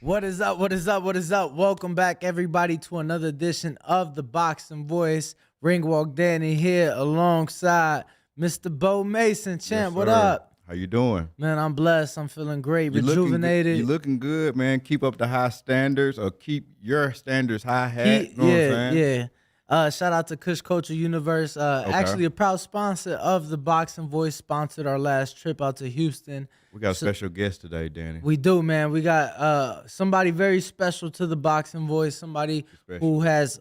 What is up? What is up? What is up? Welcome back, everybody, to another edition of the Boxing Voice. RingWalk Danny here alongside Mr. Bo Mason. Champ, Yes, what sir. up? How you doing? Man, I'm blessed. I'm feeling great, You rejuvenated. You looking good, man. Keep up the high standards, or keep your standards high hat. You know what I'm saying? Yeah. Shout out to Kush Culture Universe. Actually a proud sponsor of the Boxing Voice. Sponsored our last trip out to Houston. We got a special guest today, Danny. We do, man. We got somebody very special to the Boxing Voice. Somebody who has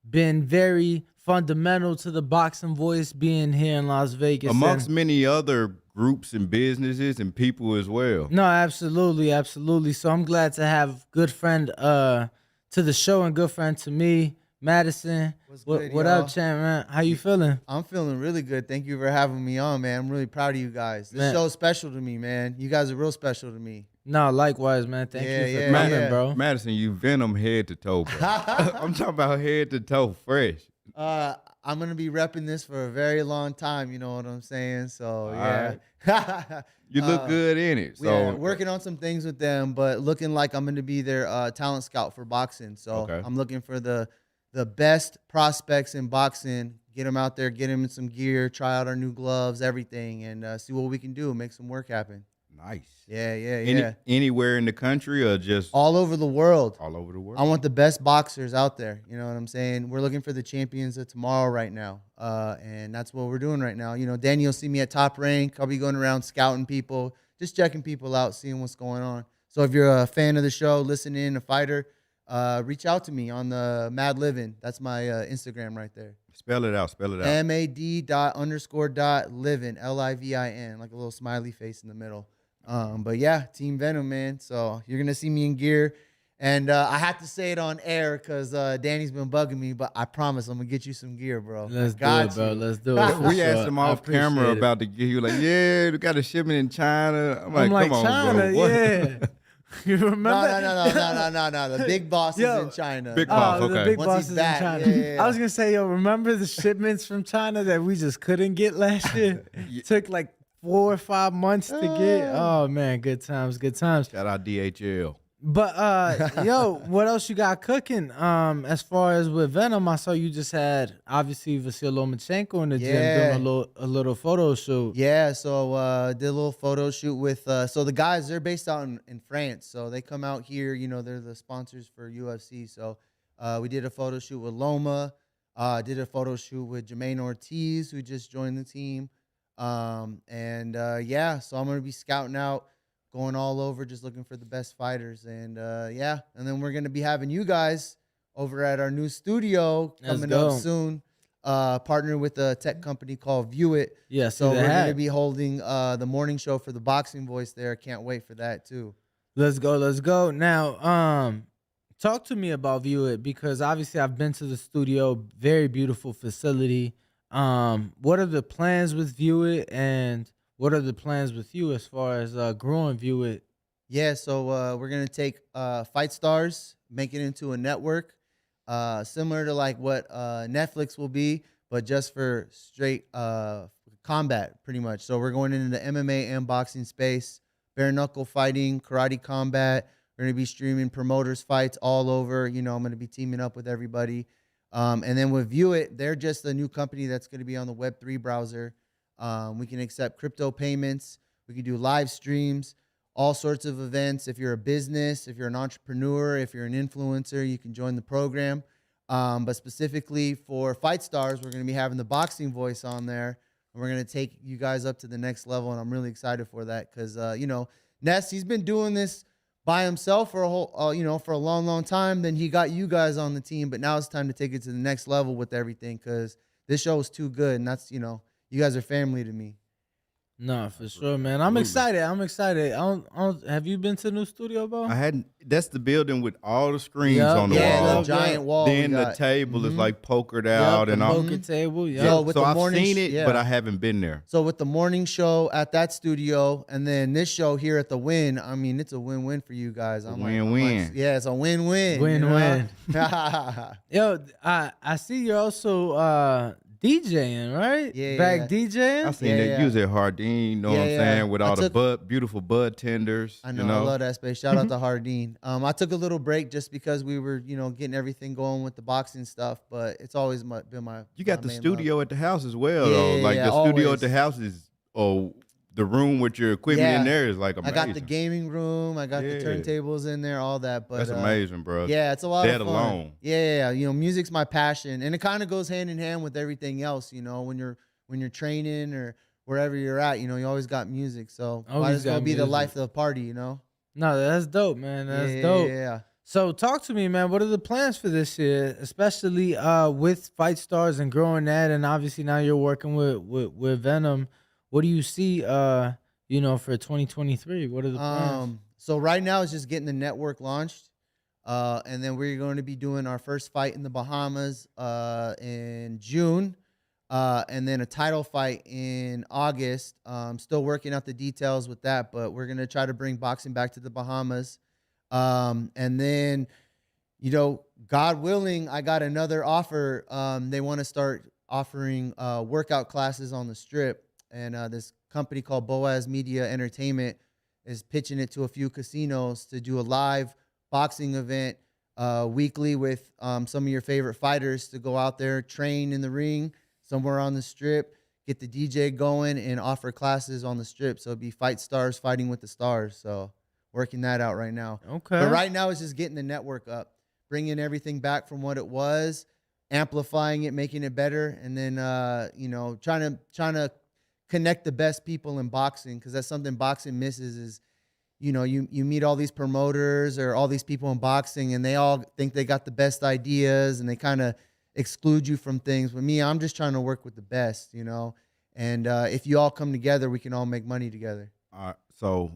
been very fundamental to the Boxing Voice being here in Las Vegas. Amongst many other groups and businesses and people as well. No, absolutely, absolutely. So I'm glad to have good friend to the show and good friend to me, Madison. What up, champ, man? How you feeling? I'm feeling really good. Thank you for having me on, man. I'm really proud of you guys. This show's special to me, man. You guys are real special to me. No, likewise, man. Thank you for coming, bro. Madison, you Venum head to toe, bro. I'm talking about head to toe, fresh. I'm gonna be repping this for a very long time. You know what I'm saying? So Right. You look good in it. So yeah, working on some things with them, but looking like I'm gonna be their talent scout for boxing. So I'm looking for the best prospects in boxing. Get them out there, get them in some gear, try out our new gloves, everything, and see what we can do, make some work happen. Nice. Yeah. Anywhere in the country or just all over the world? All over the world. I want the best boxers out there. You know what I'm saying? We're looking for the champions of tomorrow right now, and that's what we're doing right now. You know, Danny will see me at Top Rank. I'll be going around scouting people, just checking people out, seeing what's going on. So if you're a fan of the show, listening, a fighter, reach out to me on the Mad Livin'. That's my Instagram right there. Spell it out. MAD._.livin, LIVIN, like a little smiley face in the middle. But yeah, Team Venum, man. So you're gonna see me in gear, and I have to say it on air because Danny's been bugging me. But I promise I'm gonna get you some gear, bro. Let's do it, bro. Let's do it. We asked him off camera about the gear. He was like, "Yeah, we got a shipment in China." I'm like, "Come on, China, bro." What? Yeah. You remember? No. The big boss is in China. Big boss, okay. The big Once boss he's is back, in China. yeah. I was gonna say, yo, remember the shipments from China that we just couldn't get last year? Took like 4 or 5 months to get. Oh man, good times, good times. Shout out DHL. But yo, what else you got cooking? As far as with Venum, I saw you just had obviously Vasyl Lomachenko in the gym doing a little photo shoot. Yeah, so did a little photo shoot with so the guys, they're based out in France, so they come out here. You know, they're the sponsors for UFC. So we did a photo shoot with Loma. Did a photo shoot with Jermaine Ortiz, who just joined the team. Yeah, so I'm gonna be scouting out, going all over, just looking for the best fighters, and yeah, and then we're gonna be having you guys over at our new studio coming up soon. Partnering with a tech company called View It. Yeah, so we're gonna be holding the morning show for the Boxing Voice there. Can't wait for that too. Let's go. Now, talk to me about View It, because obviously I've been to the studio, very beautiful facility. What are the plans with View It, and what are the plans with you as far as growing View It? Yeah, so we're gonna take Fightstars, make it into a network, similar to like what Netflix will be, but just for straight combat, pretty much. So we're going into the MMA and boxing space, bare knuckle fighting, karate combat. We're gonna be streaming promoters fights all over. You know, I'm gonna be teaming up with everybody. And then with View It, they're just a new company that's going to be on the Web3 browser. We can accept crypto payments. We can do live streams, all sorts of events. If you're a business, if you're an entrepreneur, if you're an influencer, you can join the program. But specifically for Fightstars, we're going to be having the Boxing Voice on there. And we're going to take you guys up to the next level. And I'm really excited for that because, you know, Ness, he's been doing this by himself for a whole, for a long time. Then he got you guys on the team, but now it's time to take it to the next level with everything because this show is too good, and that's, you know, you guys are family to me. No, for sure, man. I'm excited. Have you been to the new studio, bro? I hadn't. That's the building with all the screens on the wall. The giant wall. Then the table is like pokered out and all. Poker table. Yeah. So I've seen it, but I haven't been there. So with the morning show at that studio, and then this show here at the Win, I mean, it's a win-win for you guys. Win-win. Yeah, it's a win-win. Win-win. Yo, I see you're also DJing, right? Yeah, Back yeah. DJing. I seen Yeah, that yeah. you was at Hardin, you know what I'm saying, with all the beautiful bud tenders. I know, I love that space. Shout out to Hardin. I took a little break just because we were, getting everything going with the boxing stuff, but it's always been my. You got the main studio love. at the house as well, Yeah, though. yeah, Like yeah, the studio always. at the house is, the room with your equipment in Yeah. there is like amazing. I got the gaming room. I got the turntables in there, all that. But that's amazing, bro. Yeah, it's a lot of fun. Alone. Yeah. Music's my passion, and it kind of goes hand in hand with everything else. When you're training or wherever you're at, you always got music. So might as well be the life of the party. No, that's dope, man. That's Yeah, dope. Yeah. So talk to me, man. What are the plans for this year, especially with Fightstars and growing that, and obviously now you're working with Venum. What do you see, for 2023? What are the plans? So right now it's just getting the network launched, and then we're going to be doing our first fight in the Bahamas in June, and then a title fight in August. Still working out the details with that, but we're gonna try to bring boxing back to the Bahamas, and then, God willing, I got another offer. They want to start offering workout classes on the Strip. And this company called Boaz Media Entertainment is pitching it to a few casinos to do a live boxing event weekly with some of your favorite fighters to go out there, train in the ring somewhere on the Strip, get the DJ going, and offer classes on the Strip. So it'd be Fightstars fighting with the stars. So working that out right now. Okay. But right now it's just getting the network up, bringing everything back from what it was, amplifying it, making it better, and then trying to connect the best people in boxing, because that's something boxing misses is, you meet all these promoters or all these people in boxing and they all think they got the best ideas and they kind of exclude you from things. With me, I'm just trying to work with the best, and if you all come together, we can all make money together. All right, so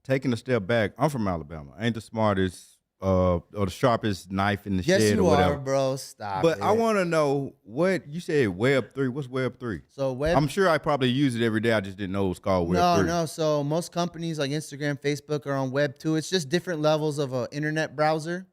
taking a step back, I'm from Alabama. I ain't the smartest or the sharpest knife in the Yes, shed you or whatever. are, bro. Stop But it. I want to know what you said. Web 3. What's Web 3? So I'm sure I probably use it every day. I just didn't know it was called Web 3. No. So most companies like Instagram, Facebook are on Web 2. It's just different levels of an internet browser.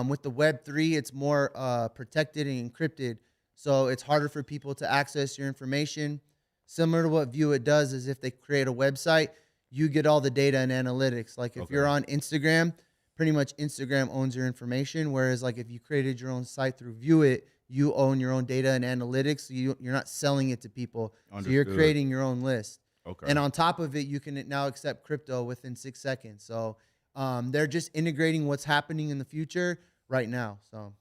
With the Web 3, it's more protected and encrypted. So it's harder for people to access your information. Similar to what View It does is if they create a website, you get all the data and analytics. Like if you're on Instagram, pretty much Instagram owns your information. Whereas like if you created your own site through View It, you own your own data and analytics. So you're not selling it to people. Understood. So you're creating your own list. Okay. And on top of it, you can now accept crypto within 6 seconds. So they're just integrating what's happening in the future right now. So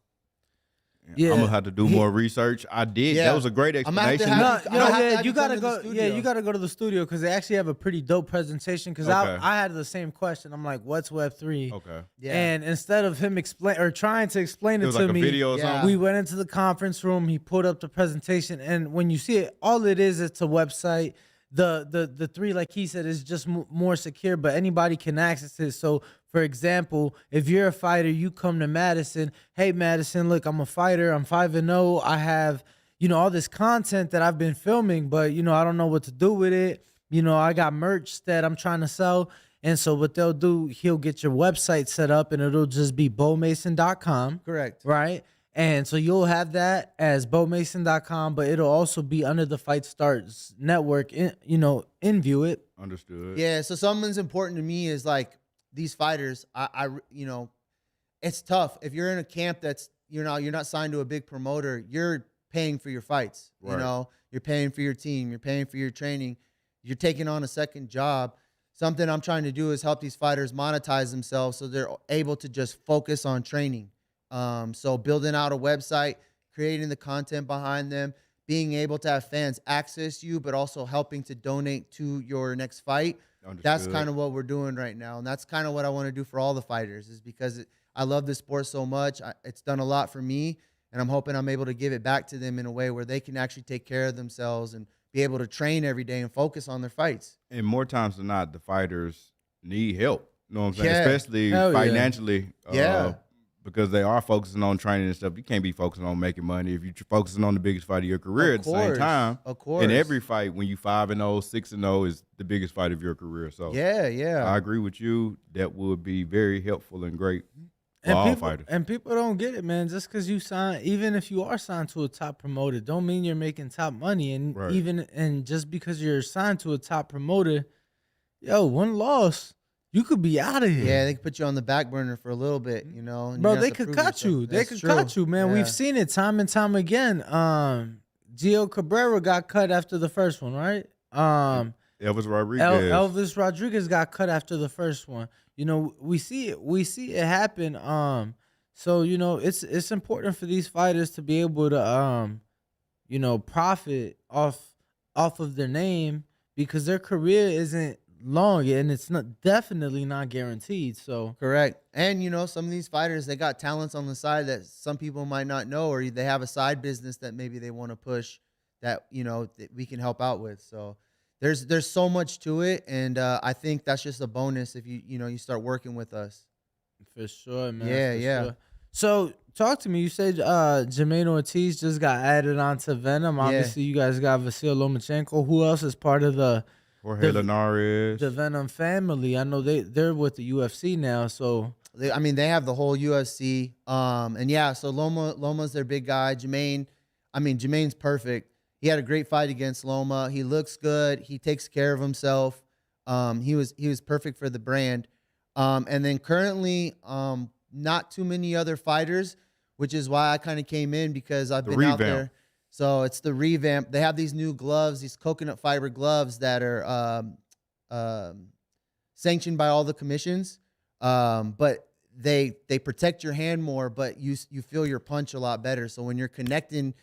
Yeah. I'm gonna have to do more research. I did. Yeah. That was a great I'm gonna have to explanation. have No, I'm gonna have to yeah, have you come gotta to the go. studio. Yeah, you gotta go to the studio because they actually have a pretty dope presentation. Because Okay. I had the same question. I'm like, "What's Web3?" Okay. Yeah. And instead of him explain or trying to explain It it was to like a me, video or Yeah. something. we went into the conference room. He put up the presentation, and when you see it, all it is, it's a website. The 3, like he said, is just more secure, but anybody can access it. So, for example, if you're a fighter, you come to Madison. Hey, Madison, look, I'm a fighter. I'm 5-0. I have, all this content that I've been filming, but I don't know what to do with it. I got merch that I'm trying to sell. And so what they'll do, he'll get your website set up, and it'll just be bomason.com. Correct. Right? And so you'll have that as bomason.com, but it'll also be under the Fightstars network, in View It. Understood. Yeah. So something's important to me is like these fighters. It's tough if you're in a camp that's you're not signed to a big promoter. You're paying for your fights. Right. You're paying for your team. You're paying for your training. You're taking on a second job. Something I'm trying to do is help these fighters monetize themselves so they're able to just focus on training. So building out a website, creating the content behind them, being able to have fans access you, but also helping to donate to your next fight. Understood. That's kind of what we're doing right now. And that's kind of what I want to do for all the fighters is because I love this sport so much. It's done a lot for me, and I'm hoping I'm able to give it back to them in a way where they can actually take care of themselves and be able to train every day and focus on their fights. And more times than not, the fighters need help. You know what I'm saying? Yeah. Especially Hell yeah. financially. Yeah. Because they are focusing on training and stuff. You can't be focusing on making money if you're focusing on the biggest fight of your career at the same time. Of course. In every fight, when you 5-0, 6-0 is the biggest fight of your career. So Yeah. I agree with you. That would be very helpful and great. all people, fighters. and people don't get it, man. Just because you sign, even if you are signed to a top promoter, don't mean you're making top money. And Right. and just because you're signed to a top promoter, yo, one loss, you could be out of here. Yeah, they could put you on the back burner for a little bit, you know. and you Bro, have they to could prove cut yourself. you. They That's could true. cut you, man. Yeah. We've seen it time and time again. Gio Cabrera got cut after the first one, right? Elvis Rodriguez. Elvis Rodriguez got cut after the first one. You know, we see it happen. So you know, it's important for these fighters to be able to you know, profit off of their name because their career isn't long and it's not definitely not guaranteed. So Correct. And you know, some of these fighters, they got talents on the side that some people might not know, or they have a side business that maybe they want to push that, you know, that we can help out with. So there's so much to it, and I think that's just a bonus if you start working with us. for sure, man. Yeah, for yeah. sure. So talk to me. You said Jermaine Ortiz just got added onto Venum. Yeah. Obviously, you guys got Vasil Lomachenko. Who else is part of the Jorge Linares. Venum family? I know they're with the UFC now. So They have the whole UFC. And yeah, so Loma's their big guy. Jermaine's perfect. He had a great fight against Loma. He looks good. He takes care of himself. He was perfect for the brand. And then currently, not too many other fighters, which is why I kind of came in because I've been out there. So it's the revamp. They have these new gloves, these coconut fiber gloves that are sanctioned by all the commissions. But they protect your hand more, but you feel your punch a lot better. So when you're connecting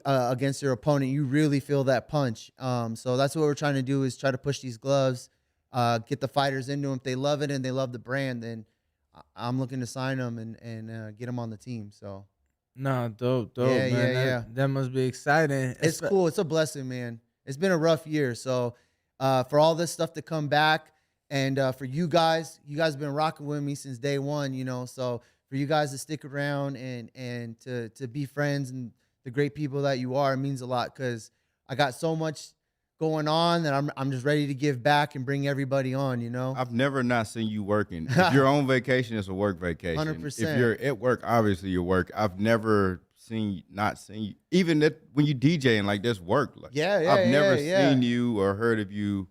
against your opponent, you really feel that punch. So that's what we're trying to do is try to push these gloves, get the fighters into them. If they love it and they love the brand, then I'm looking to sign them and get them on the team. So nah, dope, Yeah, man. yeah. That must be exciting. it's cool. It's a blessing, man. It's been a rough year. So for all this stuff to come back, and for you guys have been rocking with me since day one, you know. So for you guys to stick around and to be friends and the great people that you are, it means a lot because I got so much going on that I'm just ready to give back and bring everybody on, you know. I've never not seen you working. If you're on vacation, it's a work vacation. 100%. If you're at work, obviously you work. I've never not seen you. Even that when you DJing, like that's work. Like, I've never seen you or heard of you.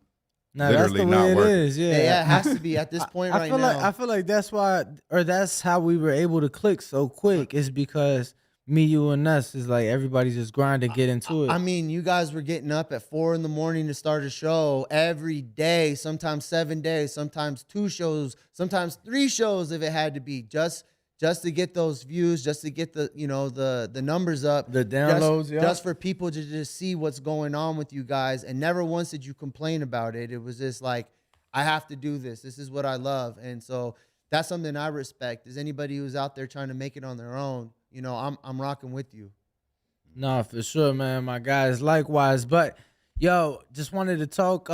Nah, that's the literally way not it working. is. Yeah, Yeah, it has to be at this point right now. I feel like that's why, or that's how we were able to click so quick. Is because me, you, and us is like everybody's just grinding, get into it. I mean, you guys were getting up at 4 a.m. to start a show every day, sometimes 7 days, sometimes 2 shows, sometimes 3 shows if it had to be, just to get those views, just to get the numbers up, The downloads, just for people to just see what's going on with you guys. And never once did you complain about it. It was just like, I have to do this. This is what I love. And so that's something I respect. Is anybody who's out there trying to make it on their own, you know, I'm rocking with you. No, for sure, man. My guys, likewise. But yo, just wanted to talk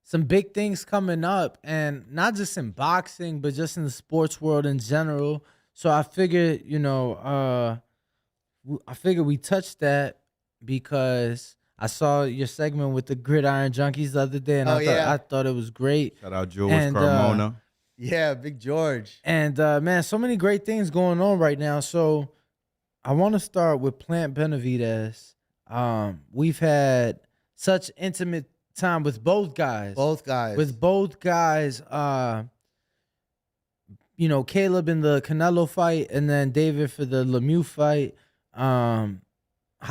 some big things coming up, and not just in boxing, but just in the sports world in general. So I figured, we touched that because I saw your segment with the Gridiron Junkies the other day, and I thought it was great. Shout out Jules And, Carmona. Yeah, Big George. And man, so many great things going on right now. So I want to start with Plant Benavidez. We've had such intimate time with both guys. With both guys. Caleb in the Canelo fight, and then David for the Lemieux fight. How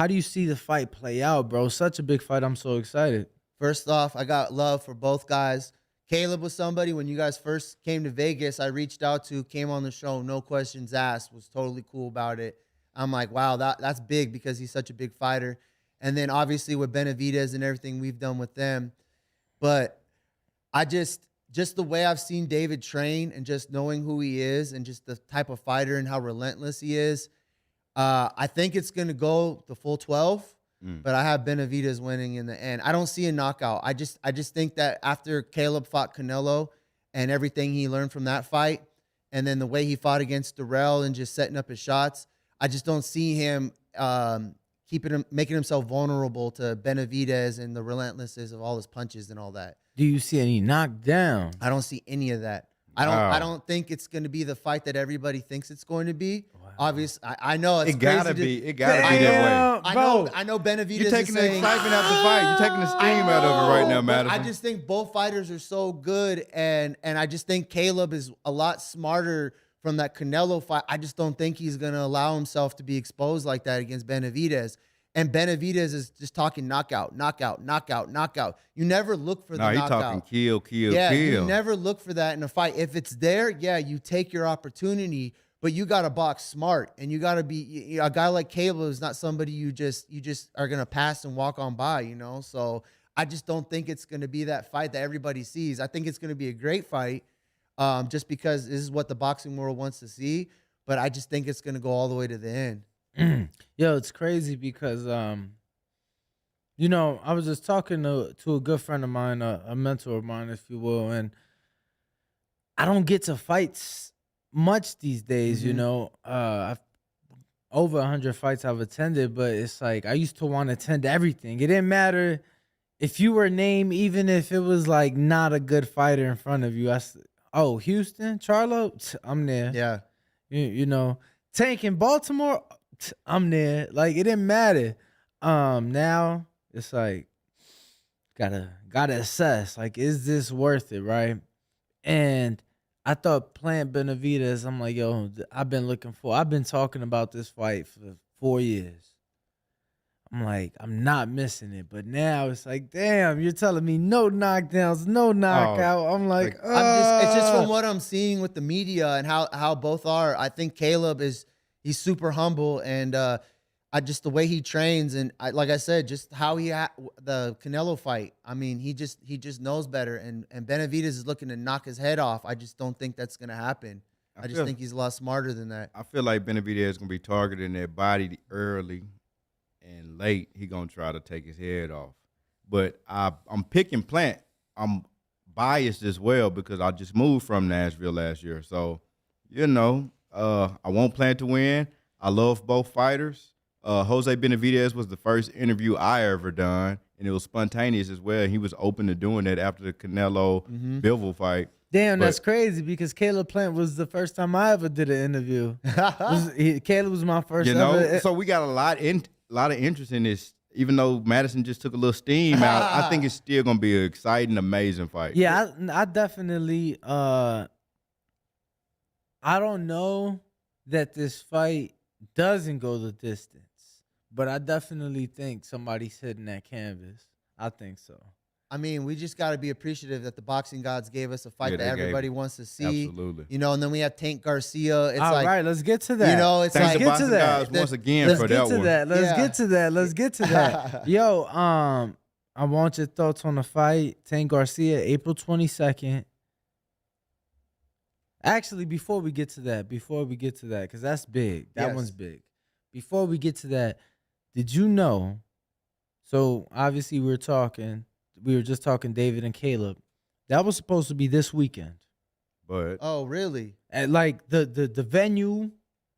do you see the fight play out, bro? Such a big fight. I'm so excited. First off, I got love for both guys. Caleb was somebody, when you guys first came to Vegas, I reached out to, came on the show, no questions asked, was totally cool about it. I'm like, wow, that's big because he's such a big fighter. And then obviously with Benavidez and everything we've done with them. But I just the way I've seen David train and just knowing who he is and just the type of fighter and how relentless he is, I think it's going to go the full 12. But I have Benavidez winning in the end. I don't see a knockout. I just think that after Caleb fought Canelo and everything he learned from that fight, and then the way he fought against Durrell and just setting up his shots, I just don't see him making himself vulnerable to Benavidez and the relentlessness of all his punches and all that. Do you see any knockdown? I don't see any of that. I don't think it's going to be the fight that everybody thinks it's going to be. Wow. Obviously, I know it's it gotta be. It gotta be that way. I know Benavidez. You're taking the excitement out the fight. You're taking the steam out of it right now, Madison. I just think both fighters are so good, and I just think Caleb is a lot smarter from that Canelo fight. I just don't think he's going to allow himself to be exposed like that against Benavidez. And Benavidez is just talking knockout, knockout, knockout, knockout. You never look for the knockout. No, he's talking kill, kill, kill. You never look for that in a fight. If it's there, you take your opportunity, but you got to box smart. And you got to be a guy like Caleb is not somebody you just are going to pass and walk on by, So I just don't think it's going to be that fight that everybody sees. I think it's going to be a great fight just because this is what the boxing world wants to see. But I just think it's going to go all the way to the end. Yo, it's crazy because I was just talking to a good friend of mine, a mentor of mine, if you will, and I don't get to fights much these days. I've over 100 fights I've attended, but it's like I used to want to attend everything. It didn't matter if you were named, even if it was like not a good fighter in front of you. Houston, Charlo, I'm there. Yeah, Tank in Baltimore, I'm there. Like, it didn't matter. Now it's like gotta assess. Like, is this worth it, right? And I thought playing Benavidez, I'm like, yo, I've been talking about this fight for 4 years. I'm like, I'm not missing it. But now it's like, damn, you're telling me no knockdowns, no knockout. I'm like, it's just from what I'm seeing with the media and how both are. I think Caleb he's super humble, and the way he trains, and like I said, just how the Canelo fight. I mean, he just knows better, and Benavidez is looking to knock his head off. I just don't think that's gonna happen. I just think he's a lot smarter than that. I feel like Benavidez is gonna be targeting that body early and late. He gonna try to take his head off. But I'm picking Plant. I'm biased as well because I just moved from Nashville last year, so I want Plant to win. I love both fighters. Jose Benavidez was the first interview I ever done, and it was spontaneous as well. He was open to doing it after the Canelo Bivol fight. Damn, that's crazy because Caleb Plant was the first time I ever did an interview. Caleb was my first ever. So we got a lot of interest in this. Even though Madison just took a little steam out, I think it's still going to be an exciting, amazing fight. Yeah, I definitely I don't know that this fight doesn't go the distance, but I definitely think somebody's hitting that canvas. I think so. I mean, we just got to be appreciative that the boxing gods gave us a fight that everybody wants to see. Absolutely. And then we have Tank All Garcia. right, let's get to that. It's Thanks like to boxing guys once again for that one. Let's get to that. Yo, I want your thoughts on the fight. Tank Garcia, April 22nd. Actually, before we get to that, because that's big. That one's big. Before we get to that, did you know? So obviously we were just talking David and Caleb. That was supposed to be this weekend. But oh, really? And like the venue,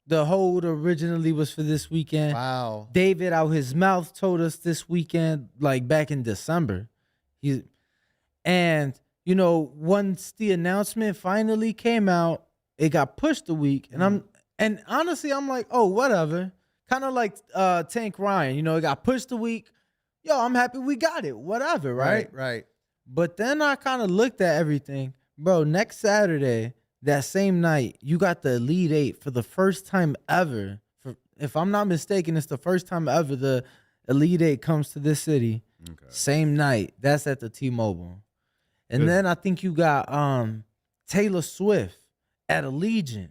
the hold originally was for this weekend. Wow. David out his mouth told us this weekend, like back in December. Once the announcement finally came out, it got pushed a week, and honestly, I'm like, oh, whatever. Kind of like Tank Ryan, it got pushed a week. Yo, I'm happy we got it. Whatever, right? Right. But then I kind of looked at everything. Bro, next Saturday, that same night, you got the Elite Eight for the first time ever. If I'm not mistaken, it's the first time ever the Elite Eight comes to this city. Okay. Same night. That's at the T-Mobile. And then I think you got Taylor Swift at Allegiant.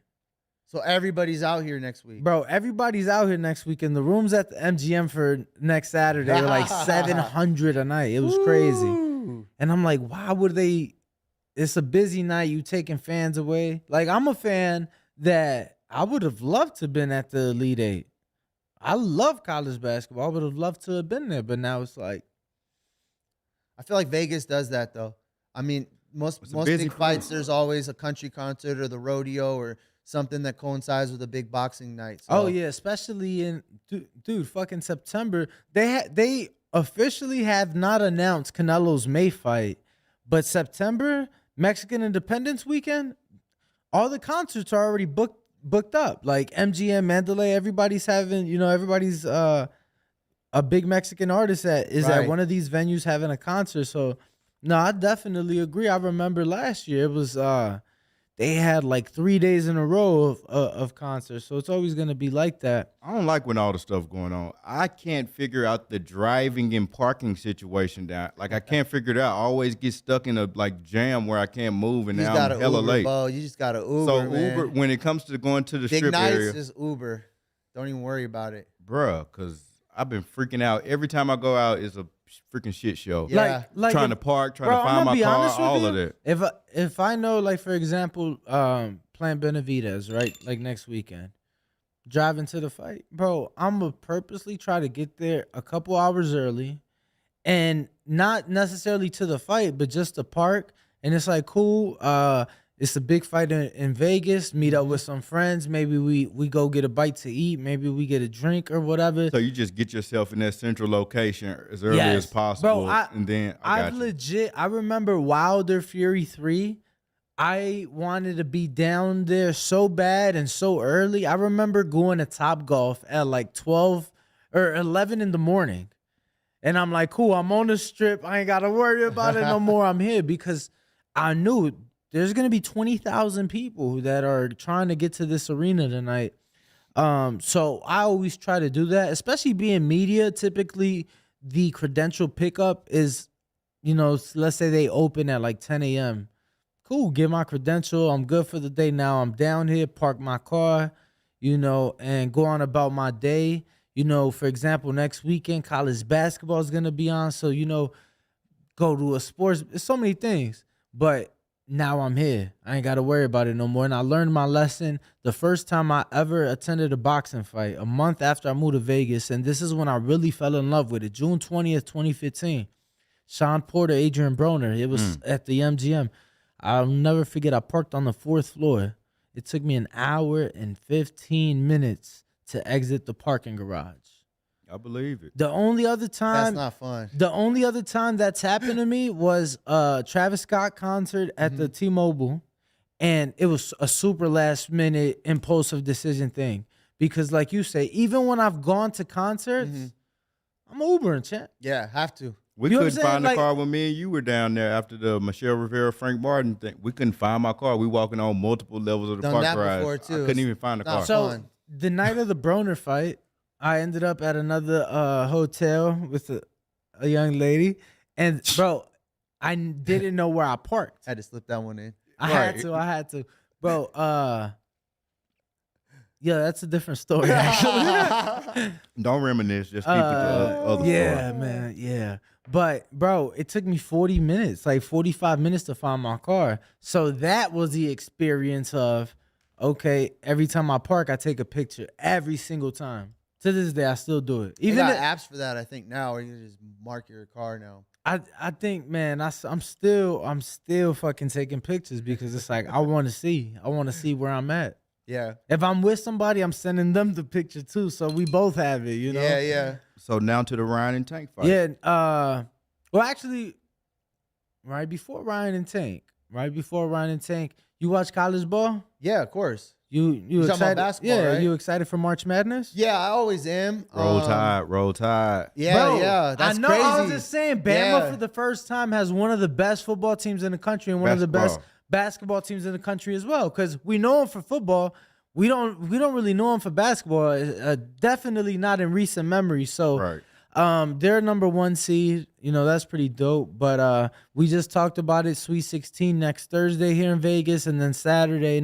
So everybody's out here next week. Bro, everybody's out here next week. And the rooms at the MGM for next Saturday are like $700 a night. It was crazy. And I'm like, why would they? It's a busy night. You taking fans away. Like, I'm a fan that I would have loved to have been at the Elite Eight. I love college basketball. I would have loved to have been there. But now it's like. I feel like Vegas does that, though. I mean, most big fights, there's always a country concert or the rodeo or something that coincides with a big boxing night. So. Oh, yeah, especially in, dude, fucking September. They officially have not announced Canelo's May fight, but September, Mexican Independence Weekend, all the concerts are already booked up. Like MGM, Mandalay, everybody's having, everybody's a big Mexican artist that is at Right. one of these venues having a concert. So no, I definitely agree. I remember last year it was they had like 3 days in a row of concerts. So it's always gonna be like that. I don't like when all the stuff going on. I can't figure out the driving and parking situation down. Like I can't figure it out. I always get stuck in a like jam where I can't move, and You now just got I'm to hella Uber, late. Bo. You just got to Uber, So man. Uber, when it comes to going to the Big strip nights area, is Uber. Don't even worry about it. bruh, because I've been freaking out. Every time I go out, it's a freaking shit show. Yeah. Like Trying if- to park, trying Bro, to I'm find gonna my be car, honest with all you. of that. If I know, like for example, playing Benavides, right, like next weekend, driving to the fight, bro, I'm gonna purposely try to get there a couple hours early, and not necessarily to the fight, but just to park. And it's like cool. It's a big fight in Vegas. Meet up with some friends. Maybe we go get a bite to eat. Maybe we get a drink or whatever. So you just get yourself in that central location as early Yes. as possible, Bro, and then I got I've you. legit. I remember Wilder Fury 3. I wanted to be down there so bad and so early. I remember going to Top Golf at like 12 or 11 in the morning. And I'm like, cool, I'm on the strip. I ain't got to worry about it no more. I'm here because I knew there's going to be 20,000 people that are trying to get to this arena tonight. So I always try to do that, especially being media. Typically, the credential pickup is, let's say they open at like 10 a.m. Cool, get my credential. I'm good for the day now. I'm down here, park my car, and go on about my day. For example, next weekend, college basketball is going to be on. So, go to a sports. There's so many things. But now I'm here. I ain't got to worry about it no more. And I learned my lesson the first time I ever attended a boxing fight, a month after I moved to Vegas. And this is when I really fell in love with it. June 20th, 2015. Sean Porter, Adrian Broner. It was at the MGM. I'll never forget, I parked on the 4th floor. It took me an hour and 15 minutes to exit the parking garage. I believe it. The only other That's time not fun. the only other time that's happened to me was Travis Scott concert at the T-Mobile, and it was a super last minute impulsive decision thing. Because like you say, even when I've gone to concerts, I'm Ubering, champ. Yeah, have to. We You know what couldn't I'm saying? find the Like- car when me and you were down there after the Michelle Rivera, Frank Martin thing. We couldn't find my car. We walking on multiple levels of the Done park that garage. before, too. I couldn't even find the Not car. So fun. the night of the Broner fight, I ended up at another hotel with a young lady, and bro, I didn't know where I parked. Had to slip that one in. I Right. had to, bro. Yeah, that's a different story. Actually, Don't reminisce. Just keep it to other yeah, stories. man, yeah. But bro, it took me 40 minutes, like 45 minutes to find my car. So that was the experience of, okay, every time I park, I take a picture every single time. To this day, I still do it. Even Even got if- apps for that, I think, now, where you can just mark your car now. I think, man, I'm still fucking taking pictures because it's like I want to see where I'm at. Yeah. If I'm with somebody, I'm sending them the picture too, so we both have it. Yeah, yeah. So now to the Ryan and Tank fight. Yeah. Well, actually, right before Ryan and Tank, you watch college ball? Yeah, of course. You talking about excited? basketball, Yeah. right? You excited for March Madness? Yeah, I always am. Roll Tide, Roll Tide. Yeah, Bro, yeah. That's I know. crazy. I was just saying, Bama Yeah. for the first time has one of the best football teams in the country and one of the best Basketball. basketball teams in the country as well. Because we know them for football, we don't really know them for basketball. Definitely not in recent memory. So, Right. they're number 1 seed. That's pretty dope. But we just talked about it. Sweet 16 next Thursday here in Vegas, and then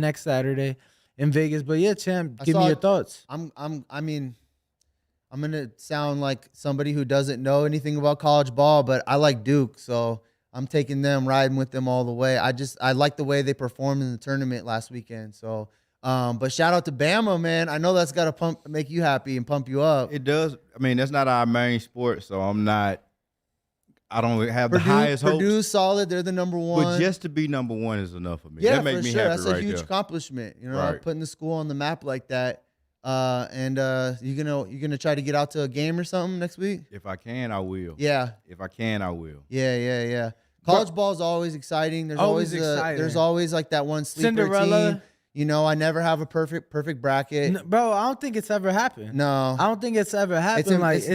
next Saturday in Vegas. But yeah, champ, I give me saw your it. thoughts. I mean, I'm gonna sound like somebody who doesn't know anything about college ball, but I like Duke, so I'm taking them, riding with them all the way. I like the way they performed in the tournament last weekend. So, but shout out to Bama, man. I know that's gotta make you happy and pump you up. It does. I mean, that's not our main sport, so I don't have the highest hopes. Purdue's solid. They're the number one. But just to be number one is enough for me. Yeah, that make for me sure. happy That's right a huge there. accomplishment. Right. Putting the school on the map like that. And you gonna try to get out to a game or something next week? If I can, I will. Yeah, If I can, I will. yeah. College ball is always exciting. There's Always always exciting. there's always like that one sleeper Cinderella. team. I never have a perfect bracket. Bro, I don't think it's ever happened. No. I don't think it's ever happened. It's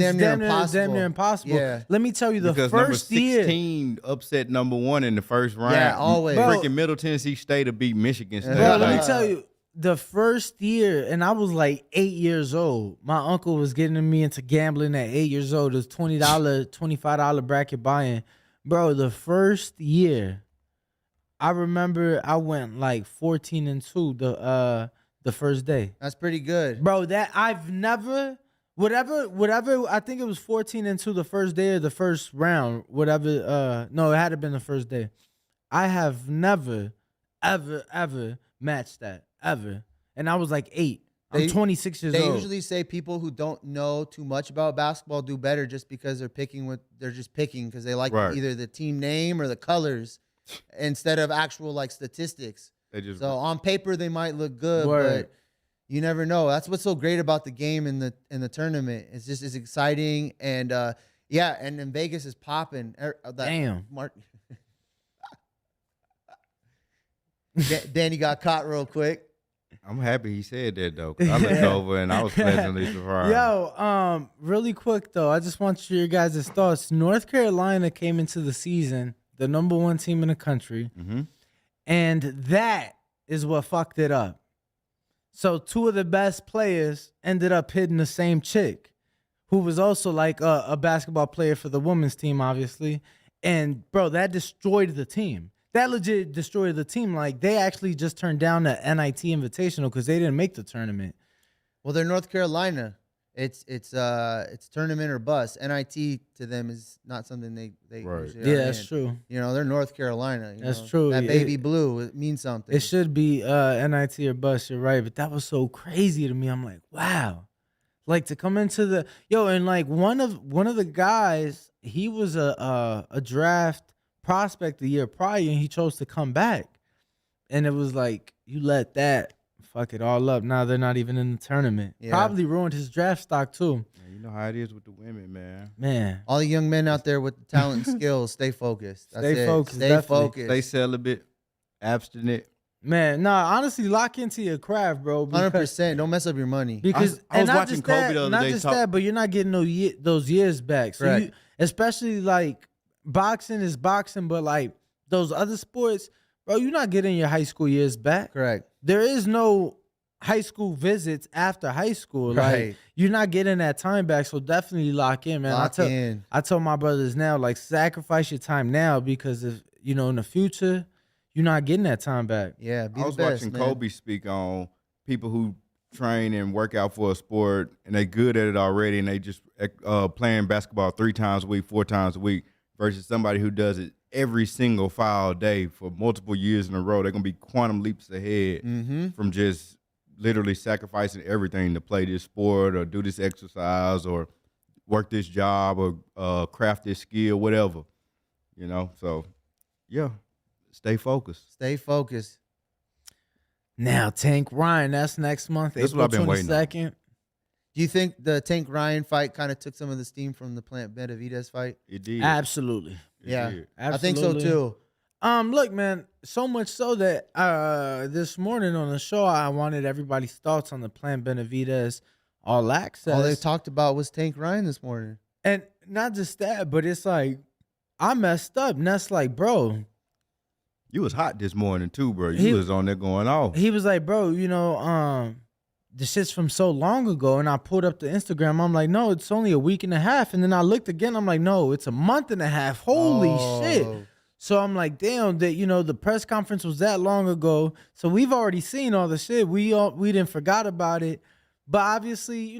damn near impossible. Yeah. Let me tell you, the because first number year. 16 upset number 1 in the first round. Yeah, always. Freaking Middle Tennessee State to beat Michigan State. Bro, let Like, me tell you, the first year, and I was like 8 years old. My uncle was getting me into gambling at 8 years old. It was $20, $25 bracket buying. Bro, the first year, I remember I went like 14-2 the first day. That's pretty good. Bro, that I've never whatever I think it was 14-2 the first day or the first round, whatever no, it had to been the first day. I have never ever matched that ever. And I was like 8. I'm 26 years old. They usually say people who don't know too much about basketball do better just because they're just picking because they like either the team name or the colors instead of actual like statistics. So on paper they might look good, but you never know. That's what's so great about the game in the tournament. It's just as exciting and and in Vegas is popping. Damn. Danny got caught real quick. I'm happy he said that though. 'Cause I looked over and I was pleasantly surprised. Yo, really quick though, I just want your guys' thoughts. North Carolina came into the season the number 1 team in the country, and that is what fucked it up. So 2 of the best players ended up hitting the same chick, who was also like a basketball player for the women's team, obviously. And bro, that destroyed the team. That legit destroyed the team. Like they actually just turned down the NIT Invitational because they didn't make the tournament. Well, they're North Carolina. It's tournament or bust. NIT to them is not something they usually are that's in. true. They're North Carolina. That's true. That baby blue, it means something. It should be NIT or bust. You're right, but that was so crazy to me. I'm like, wow, like to come into the and like one of the guys, he was a draft prospect the year prior, and he chose to come back, and it was like you let that fuck it all up. Now they're not even in the tournament. Probably ruined his draft stock too. Man, you know how it is with the women, man. All the young men out there with the talent and skills, stay focused. Stay focused. Stay focused. Stay celibate, abstinent. Man, nah, honestly, lock into your craft, bro. 100%. Don't mess up your money. Because I was watching Kobe the other not day. Just that, but you're not getting those years back. So Correct. especially like boxing is boxing, but like those other sports, bro, you're not getting your high school years back. Correct. There is no high school visits after high school. Right. Like you're not getting that time back. So definitely lock in, man. I tell my brothers now, like sacrifice your time now because if in the future, you're not getting that time back. Yeah, I was watching Kobe speak on people who train and work out for a sport and they good at it already and they just playing basketball 3 times a week, 4 times a week versus somebody who does it every single foul day for multiple years in a row. They're going to be quantum leaps ahead from just literally sacrificing everything to play this sport or do this exercise or work this job or craft this skill, whatever. So, yeah. Stay focused. Stay focused. Now, Tank Ryan, that's next month, That's April what I've been waiting on. 22nd. Do you think the Tank Ryan fight kind of took some of the steam from the Plant Benavidez fight? It did. Absolutely. It Yeah. did. I think so too. Look, man, so much so that this morning on the show, I wanted everybody's thoughts on the Plant Benavidez All Access. All they talked about was Tank Ryan this morning. And not just that, but it's like, I messed up. And that's like, bro. You was hot this morning too, bro. You was on there going off. He was like, bro, the shit's from so long ago. And I pulled up the Instagram. I'm like, no, it's only a week and a half. And then I looked again. I'm like, no, it's a month and a half. Holy shit. So I'm like, damn, that the press conference was that long ago. So we've already seen all the shit. We didn't forgot about it. But obviously,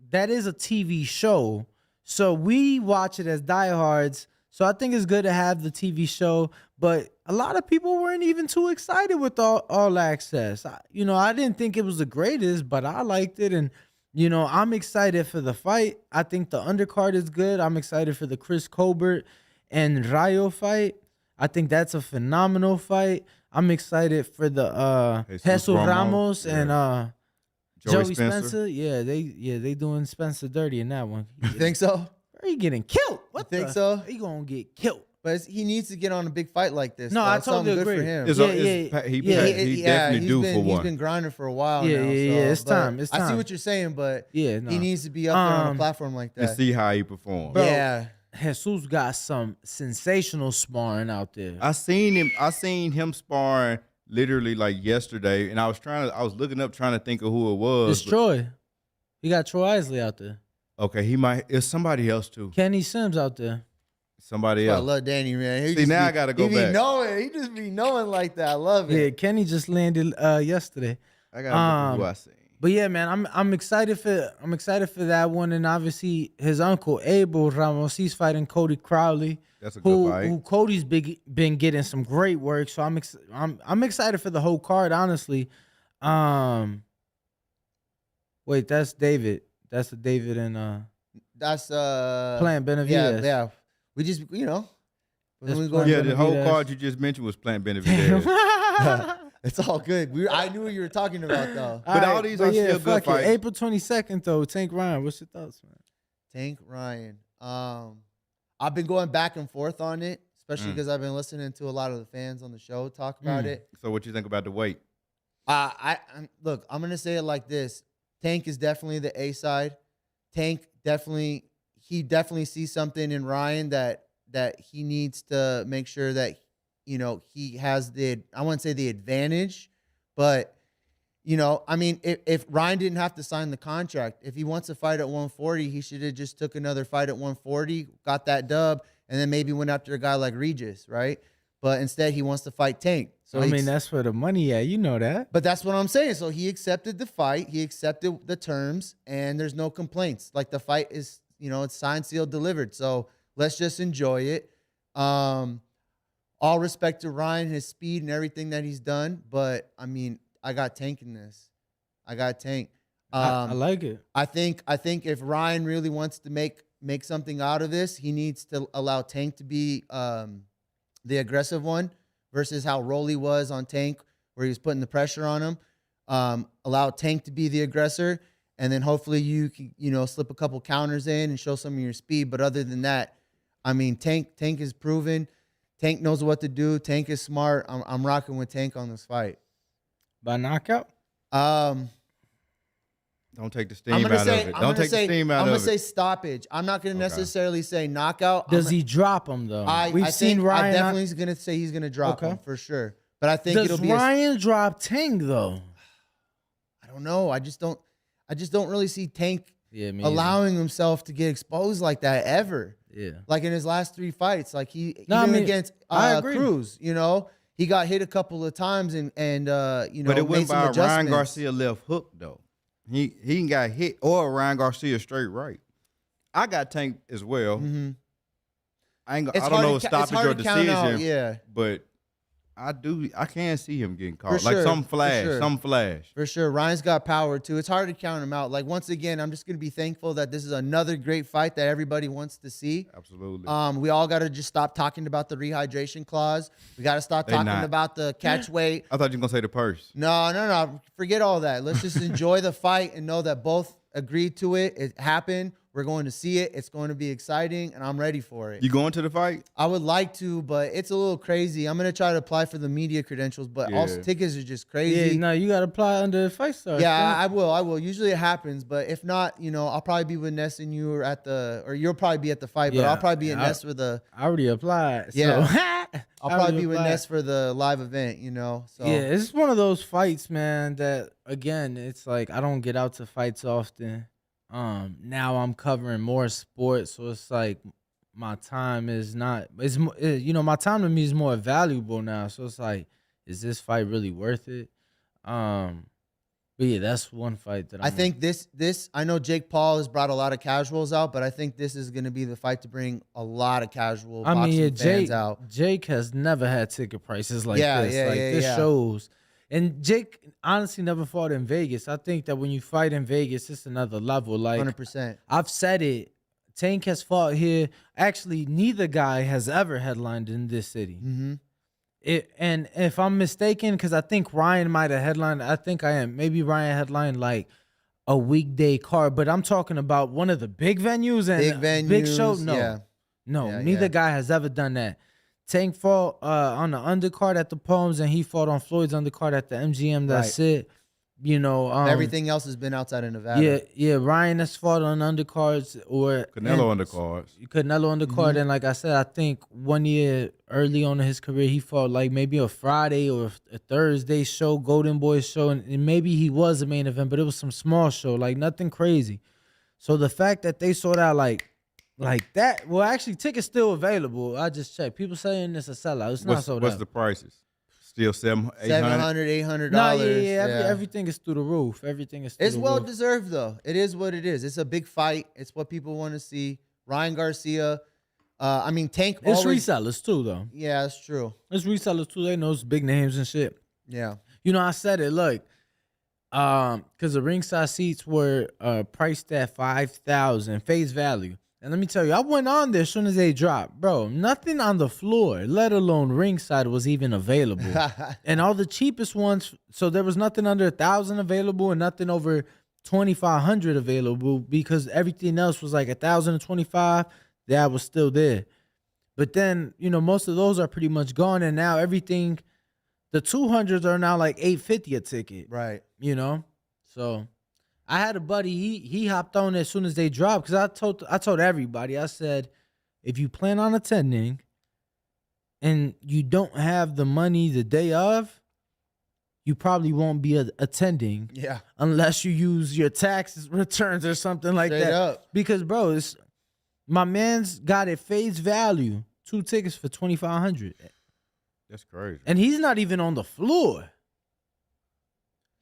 that is a TV show. So we watch it as diehards. So I think it's good to have the TV show. But a lot of people weren't even too excited with all access. I didn't think it was the greatest, but I liked it. And, I'm excited for the fight. I think the undercard is good. I'm excited for the Chris Colbert and Rayo fight. I think that's a phenomenal fight. I'm excited for the Jesus Ramos and Joey Spencer. Yeah, they doing Spencer dirty in that one. You think so? Are you getting killed? What you think the? so? He gonna get killed. But he needs to get on a big fight like this. No, though. I It's totally something good agree. for him. He definitely due for He's one. been grinding for a while Yeah, now. yeah, so, yeah. It's but time. It's I see time. what you're saying, but Yeah, no. he needs to be up there on a platform like And that. see how he performs. Bro, Yeah. Jesus got some sensational sparring out there. I seen him sparring literally like yesterday, and I was looking up trying to think of who it was. It's Troy. You got Troy Isley out there. Okay, it's somebody else too. Kenny Sims out there. Somebody I else. love Danny, man. See, now I gotta go he back. Be knowing. He just be knowing like that. I love Yeah, it. Kenny just landed yesterday. I gotta look at who I seen. But yeah, man, I'm excited for that one, and obviously his uncle Abel Ramos, he's fighting Cody Crowley. That's a good fight. Who Cody's been getting some great work. So I'm excited for the whole card, honestly. Wait, that's David. That's the David and That's Plant Benavidez. Yeah. We just That's when we Plant go. Yeah, the whole Benavidez. card you just mentioned was Plant Benavidez. It's all good. I knew what you were talking about though. But all these are still good fuck it. fights. April 22nd though, Tank Ryan. What's your thoughts, man? Tank Ryan. I've been going back and forth on it, especially because I've been listening to a lot of the fans on the show talk about it. So what you think about the weight? Look, I'm gonna say it like this: Tank is definitely the A side. Tank definitely sees something in Ryan that he needs to make sure that he has I wouldn't say the advantage, but I mean, if Ryan didn't have to sign the contract, if he wants to fight at 140, he should have just took another fight at 140, got that dub, and then maybe went after a guy like Regis, right? But instead, he wants to fight Tank. So I mean, that's where the money at. You know that. But that's what I'm saying. So he accepted the fight. He accepted the terms, and there's no complaints. Like the fight is, it's signed, sealed, delivered. So let's just enjoy it. All respect to Ryan, his speed and everything that he's done. But I mean, I got Tank in this. I got Tank. I like it. I think if Ryan really wants to make something out of this, he needs to allow Tank to be the aggressive one versus how Rolly was on Tank, where he was putting the pressure on him. Allow Tank to be the aggressor, and then hopefully you can slip a couple counters in and show some of your speed. But other than that, I mean, Tank is proven. Tank knows what to do. Tank is smart. I'm rocking with Tank on this fight. By knockout? Don't take the steam out of it. Don't take the steam out of it. I'm going to say stoppage. I'm not going to necessarily say knockout. Does he drop him, though? We've seen Ryan. I definitely going to say he's going to drop him for sure. But I think it'll be. Does Ryan drop Tank, though? I don't know. I just don't really see Tank allowing himself to get exposed like that ever. Yeah. Like in his last 3 fights, like against Cruz, he got hit a couple of times and But it went by Ryan Garcia left hook though. He ain't got hit or Ryan Garcia straight right. I got Tank as well. Mm-hmm. I don't know if stoppage or decision, but I can see him getting caught. For Like sure, some flash. For sure. Ryan's got power too. It's hard to count him out. Like once again, I'm just gonna be thankful that this is another great fight that everybody wants to see. Absolutely. We all gotta just stop talking about the rehydration clause. We gotta stop talking about the catch weight. I thought you were gonna say the purse. No. Forget all that. Let's just enjoy the fight and know that both agreed to it. It happened. We're going to see it. It's going to be exciting, and I'm ready for it. You going to the fight? I would like to, but it's a little crazy. I'm going to try to apply for the media credentials, but also tickets are just crazy. Yeah, no, you got to apply under Fightstars. Yeah, I will. Usually it happens, but if not, I'll probably be with Ness and you or you'll probably be at the fight, but I'll probably be at Ness for the. I already applied. Yeah. So. I'll probably be with Ness for the live event, So yeah, it's one of those fights, man, that again, it's like I don't get out to fights often. Now I'm covering more sports, so it's like my time is not. My time to me is more valuable now. So it's like, is this fight really worth it? But yeah, that's one fight that I think this. I know Jake Paul has brought a lot of casuals out, but I think this is going to be the fight to bring a lot of casual boxing fans out. Jake has never had ticket prices like this. This shows. And Jake honestly never fought in Vegas. I think that when you fight in Vegas, it's another level. Like 100%. I've said it. Tank has fought here. Actually, neither guy has ever headlined in this city. Mm-hmm. And if I'm mistaken, because I think Ryan might have headlined. I think I am. Maybe Ryan headlined like a weekday card, but I'm talking about one of the big venues and big show. No, neither guy has ever done that. Tank fought on the undercard at the Palms, and he fought on Floyd's undercard at the MGM. That's it. You know, everything else has been outside of Nevada. Yeah. Ryan has fought on undercards or Canelo undercards. Canelo undercard, and like I said, I think 1 year early on in his career, he fought like maybe a Friday or a Thursday show, Golden Boy show, and maybe he was a main event, but it was some small show, like nothing crazy. So the fact that they sold out like that, well, actually, tickets still available. I just checked. People saying it's a sellout. It's not sold out. What's the prices? Still $700, $800. No, yeah. Everything is through the roof. Everything is through It's the well roof. deserved, though. It is what it is. It's a big fight. It's what people want to see. Ryan Garcia. I mean, Tank. It's resellers too, though. Yeah, that's true. It's resellers too. They know it's big names and shit. Yeah. You know, I said it. Look, because the ringside seats were priced at $5,000 face value. And let me tell you, I went on there as soon as they dropped. Bro, nothing on the floor, let alone ringside, was even available. And all the cheapest ones, so there was nothing under $1,000 available and nothing over $2,500 available, because everything else was like $1,025. That was still there. But then, you know, most of those are pretty much gone. And now everything, the 200s are now like $850 a ticket. Right. You know? So I had a buddy, he hopped on as soon as they dropped, because I told everybody, I said, if you plan on attending and you don't have the money the day of, you probably won't be attending. Yeah. Unless you use your tax returns or something like Straight that. up. Because, bro, my man's got it face value, 2 tickets for $2,500. That's crazy. And he's not even on the floor.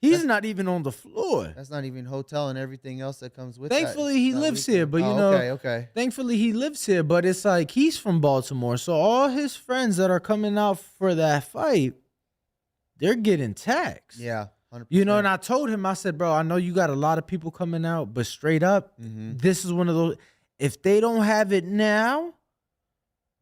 He's not even on the floor. That's not even hotel and everything else that comes with Thankfully, that. he lives here, but you know, Okay. thankfully he lives here, but it's like he's from Baltimore. So all his friends that are coming out for that fight, they're getting taxed. Yeah. 100%. You know, and I told him, I said, bro, I know you got a lot of people coming out, but straight up, this is one of those, if they don't have it now,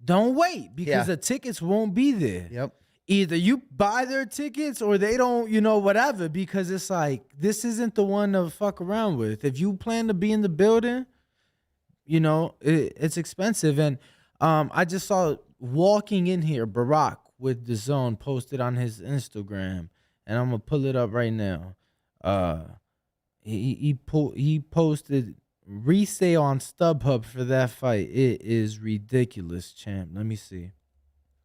don't wait, because the tickets won't be there. Yep. Either you buy their tickets or they don't, you know, whatever, because it's like, this isn't the one to fuck around with. If you plan to be in the building, you know, it's expensive. And I just saw walking in here, Barack with the Zone posted on his Instagram, and I'm going to pull it up right now. He posted resale on StubHub for that fight. It is ridiculous, champ. Let me see.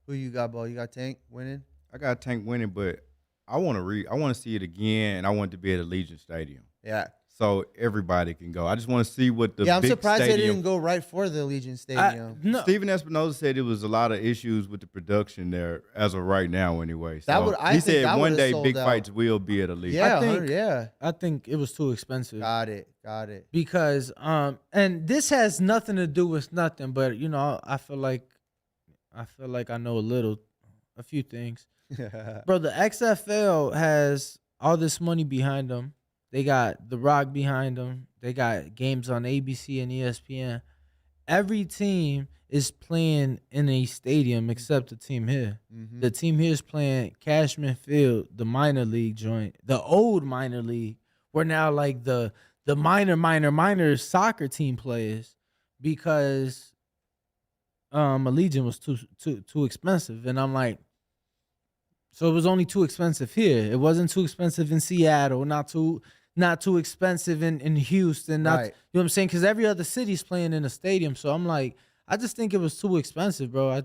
Who you got, Bo? You got Tank winning? I got Tank winning, but I want to see it again, and I want it to be at Allegiant Stadium. Yeah. So everybody can go. I just want to see what the I'm big surprised stadium. they didn't go right for the Allegiant Stadium. No. Steven Espinoza said it was a lot of issues with the production there as of right now anyway. So I he think said that one would've day sold big out. fights will be at Allegiant. Yeah, I think it was too expensive. Got it. Because and this has nothing to do with nothing, but you know, I feel like I know a few things. Bro, the XFL has all this money behind them. They got The Rock behind them. They got games on ABC and ESPN. Every team is playing in a stadium except the team here. The team here is playing Cashman Field, the minor league joint, the old minor league. We're now like the minor soccer team players, because Allegiant was too expensive. And I'm like, so it was only too expensive here. It wasn't too expensive in Seattle, not too expensive in Houston. Not, Right. you know what I'm saying? Because every other city's playing in a stadium. So I'm like, I just think it was too expensive, bro. I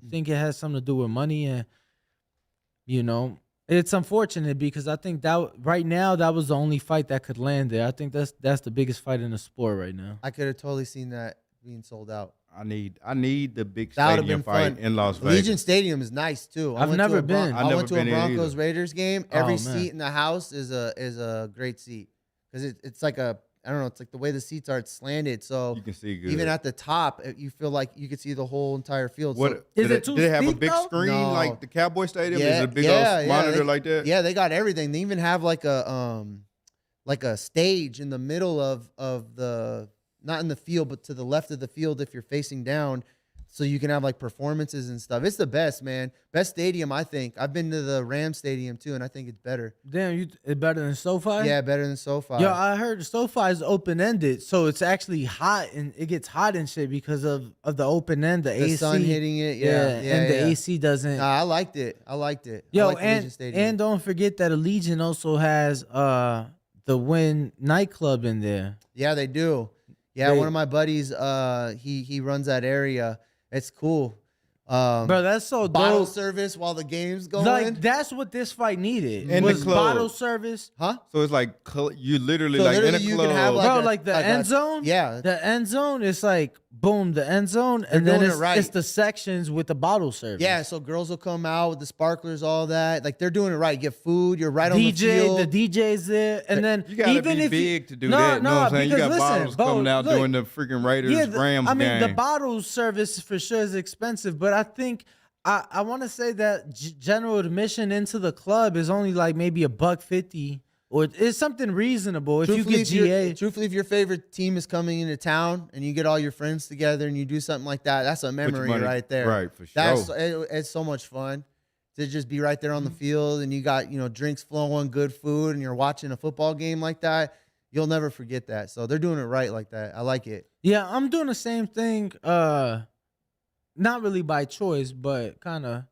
think it has something to do with money, and you know, it's unfortunate because I think that right now that was the only fight that could land there. I think that's the biggest fight in the sport right now. I could have totally seen that being sold out. I need the big That would've stadium been fight fun. in Las Vegas. Allegiant Stadium is nice too. I've never been. I I've went to never a been in Broncos either. Raiders game. Oh, Every man. seat in the house is a great seat, because it's like I don't know. It's like the way the seats are, it's slanted, so You can see good. even at the top, you feel like you could see the whole entire field. So, What Is did it too did they have a steep, big though? screen No. like the Cowboy Stadium? Is Yeah, it a big yeah, old yeah, monitor they- like that? yeah, they got everything. They even have like a stage in the middle of the, not in the field, but to the left of the field if you're facing down. so you can have like performances and stuff. It's the best, man. Best stadium, I think. I've been to the Ram Stadium too, and I think it's better. Damn, it's better than SoFi? Yeah, better than SoFi. Yo, I heard SoFi is open ended, so it's actually hot and it gets hot and shit because of the open end, the AC, sun hitting it. Yeah, and the AC doesn't. Nah, I liked it. I liked it. I Yo, liked Allegiant Stadium. and don't forget that Allegiant also has the Wynn nightclub in there. Yeah, they do. Yeah, one of my buddies, he runs that area. It's cool. Bro, that's so bottle dope. service while the game's going. Like that's what this fight needed. In was the club. bottle service. Huh? So it's like you literally So like literally in a you club. can have, Bro, like like the end zone? Yeah. The end zone is like boom, the end zone, and They're then doing it's, it right. it's the sections with the bottle service. Yeah, so girls will come out with the sparklers, all that. Like they're doing it right. Get food. You're right on the field. The DJ's there, and then You gotta even be if big to do no, that. You know no, what I'm saying? You because got listen, bottles bro, coming out look, during the freaking Raiders Rams I mean, game. the bottle service for sure is expensive, but I think I want to say that general admission into the club is only like maybe $150, or it's something reasonable if you get GA. Truthfully, if your favorite team is coming into town and you get all your friends together and you do something like that, that's a memory right there. Right, for sure. It's so much fun to just be right there on the field and you got, drinks flowing, good food, and you're watching a football game like that. You'll never forget that. So they're doing it right like that. I like it. Yeah, I'm doing the same thing. Not really by choice, but kind of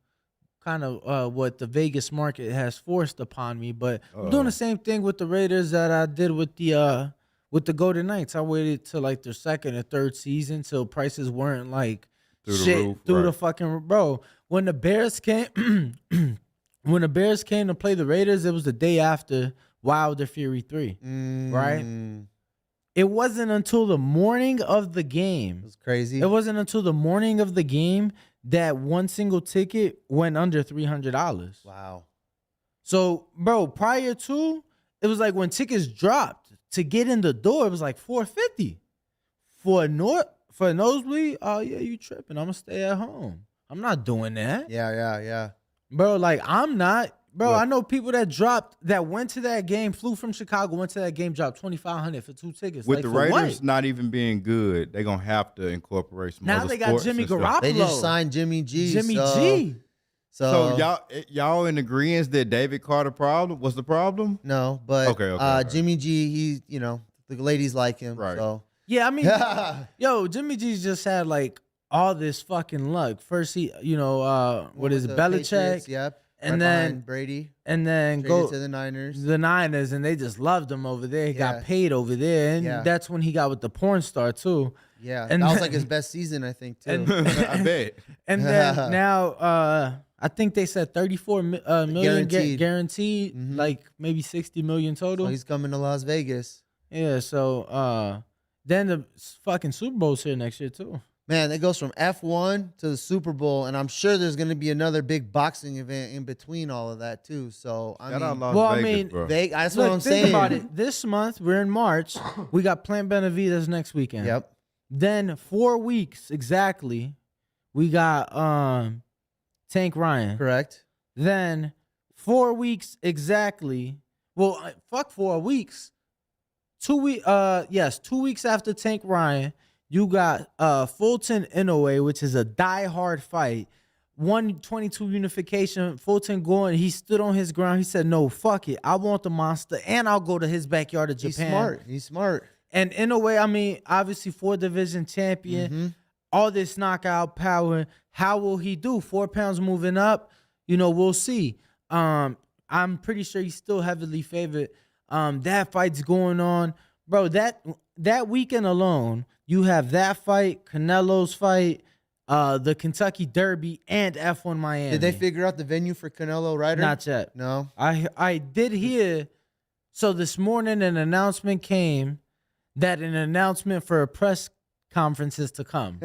what the Vegas market has forced upon me. But I'm doing the same thing with the Raiders that I did with the Golden Knights. I waited till like their second or third season till prices weren't like Through the shit roof, through right. the fucking bro. When the Bears came, when the Bears came to play the Raiders, it was the day after Wilder Fury 3, right? It wasn't until the morning of the game. It was crazy. It wasn't until the morning of the game that one single ticket went under $300. Wow. So, bro, prior to, it was like when tickets dropped to get in the door, it was like $450 for a nosebleed. Oh yeah, you tripping? I'm gonna stay at home. I'm not doing that, Yeah. bro. Like I'm not. Bro, Well, I know people that went to that game, flew from Chicago, went to that game, dropped $2,500 for 2 tickets. With like, the for Raiders what? not even being good, they're gonna have to incorporate some Now other they got sports Jimmy and stuff. Garoppolo. They just signed Jimmy G. Jimmy so, G. So, y'all in agreement that David Carter was the problem? no, but Okay. Jimmy G, the ladies like him. Right. So Yeah, I mean, yo, Jimmy G's just had like all this fucking luck. First, he, what is it, the Belichick? Patriots, yep. And Right then behind Brady. And then Traded go to the Niners. the Niners, and they just loved him over there. He Yeah. got paid over there, and Yeah. that's when he got with the porn star too. Yeah, And that was then- like his best season, I think, too. And, I bet. and then now, I think they said 34 million guaranteed, Mhm. like maybe 60 million total. So he's coming to Las Vegas. Yeah, so then the fucking Super Bowl's here next year too. Man, it goes from F1 to the Super Bowl, and I'm sure there's going to be another big boxing event in between all of that, too. So, Shout out Las Well, I Vegas, mean, bro. that's Look, what I'm think saying. about it. This month, we're in March. We got Plant Benavides next weekend. Yep. Then 4 weeks exactly, we got Tank Ryan. Correct. Then 4 weeks exactly. Well, fuck 4 weeks. 2 weeks after Tank Ryan, you got Fulton Inoue, which is a die-hard fight. 122 unification. Fulton going, he stood on his ground. He said, no, fuck it. I want the monster, and I'll go to his backyard of Japan. He's smart. And Inoue, I mean, obviously 4-division champion. Mm-hmm. All this knockout power. How will he do? 4 pounds moving up. We'll see. I'm pretty sure he's still heavily favored. That fight's going on. Bro, that weekend alone, you have that fight, Canelo's fight, the Kentucky Derby, and F1 Miami. Did they figure out the venue for Canelo Ryder? Not yet. No. I did hear. So this morning, an announcement came that an announcement for a press conference is to come.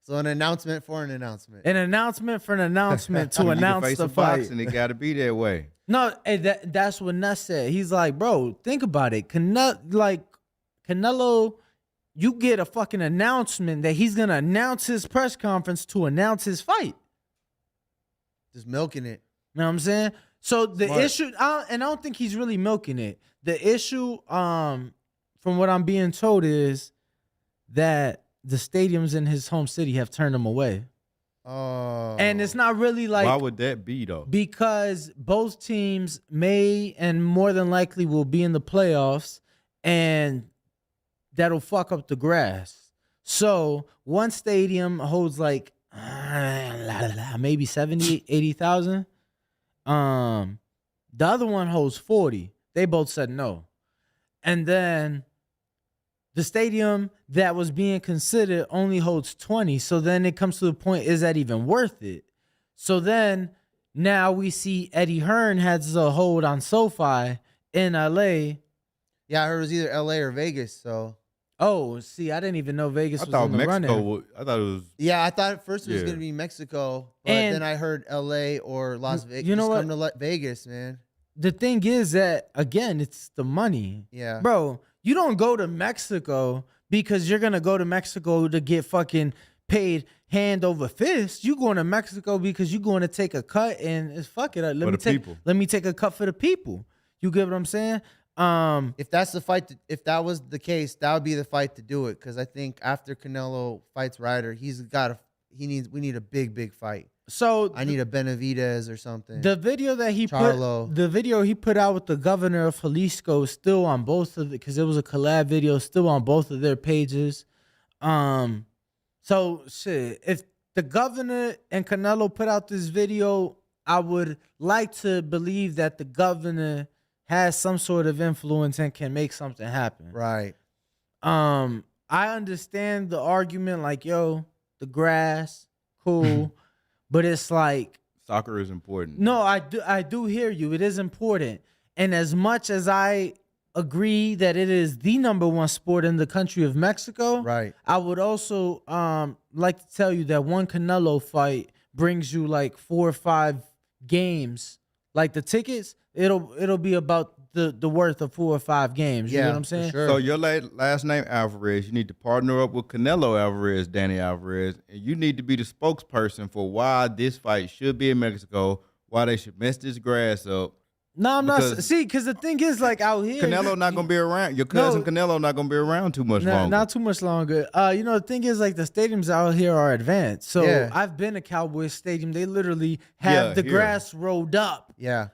So an announcement for an announcement. An announcement for an announcement to When you announce face the a fight. boxing, it got to be that way. No, that's what Ness said. He's like, bro, think about it. Canelo, you get a fucking announcement that he's gonna announce his press conference to announce his fight. Just milking it. You know what I'm saying? So the Smart. issue, and I don't think he's really milking it. The issue, from what I'm being told, is that the stadiums in his home city have turned him away. Oh. And it's not really like Why would that be though? because both teams may and more than likely will be in the playoffs, and that'll fuck up the grass. So one stadium holds like maybe 70, 80,000. The other one holds 40. They both said no. And then the stadium that was being considered only holds 20. So then it comes to the point, is that even worth it? So then now we see Eddie Hearn has a hold on SoFi in LA. Yeah, I heard it was either LA or Vegas. So Oh, see, I didn't even know Vegas I was thought in the Mexico. running. I thought it was. yeah, I thought at first it was Yeah. gonna be Mexico, but And- then I heard LA or Las Vegas. you know Just what? come to Vegas, man. The thing is that, again, it's the money. Yeah. Bro, you don't go to Mexico because you're going to go to Mexico to get fucking paid hand over fist. You going to Mexico because you're going to take a cut and it's fuck it. For the people. Let me take a cut for the people. You get what I'm saying? If that's the fight, if that was the case, that would be the fight to do it. Because I think after Canelo fights Ryder, we need a big fight. So I need a Benavidez or something. the video that he Charlo. put, the video he put out with the governor of Jalisco is still on both of the, because it was a collab video, still on both of their pages. So shit, if the governor and Canelo put out this video, I would like to believe that the governor has some sort of influence and can make something happen. Right. I understand the argument, like, yo, the grass, cool, but it's like, Soccer is important. no, I do hear you. It is important. And as much as I agree that it is the number one sport in the country of Mexico, Right. I would also like to tell you that one Canelo fight brings you like 4 or 5 games. Like the tickets, it'll be about the worth of 4 or 5 games. You know what I'm saying? For sure. So your last name Alvarez, you need to partner up with Canelo Alvarez, Danny Alvarez, and you need to be the spokesperson for why this fight should be in Mexico, why they should mess this grass up. No, I'm not. Because- See, because the thing is, like out here, Canelo not gonna be around. Your cousin Canelo not gonna be around too much longer. Not too much longer. You know, the thing is, like, the stadiums out here are advanced. So Yeah. I've been to Cowboys Stadium. They literally have Yeah, the here. grass rolled up Yeah.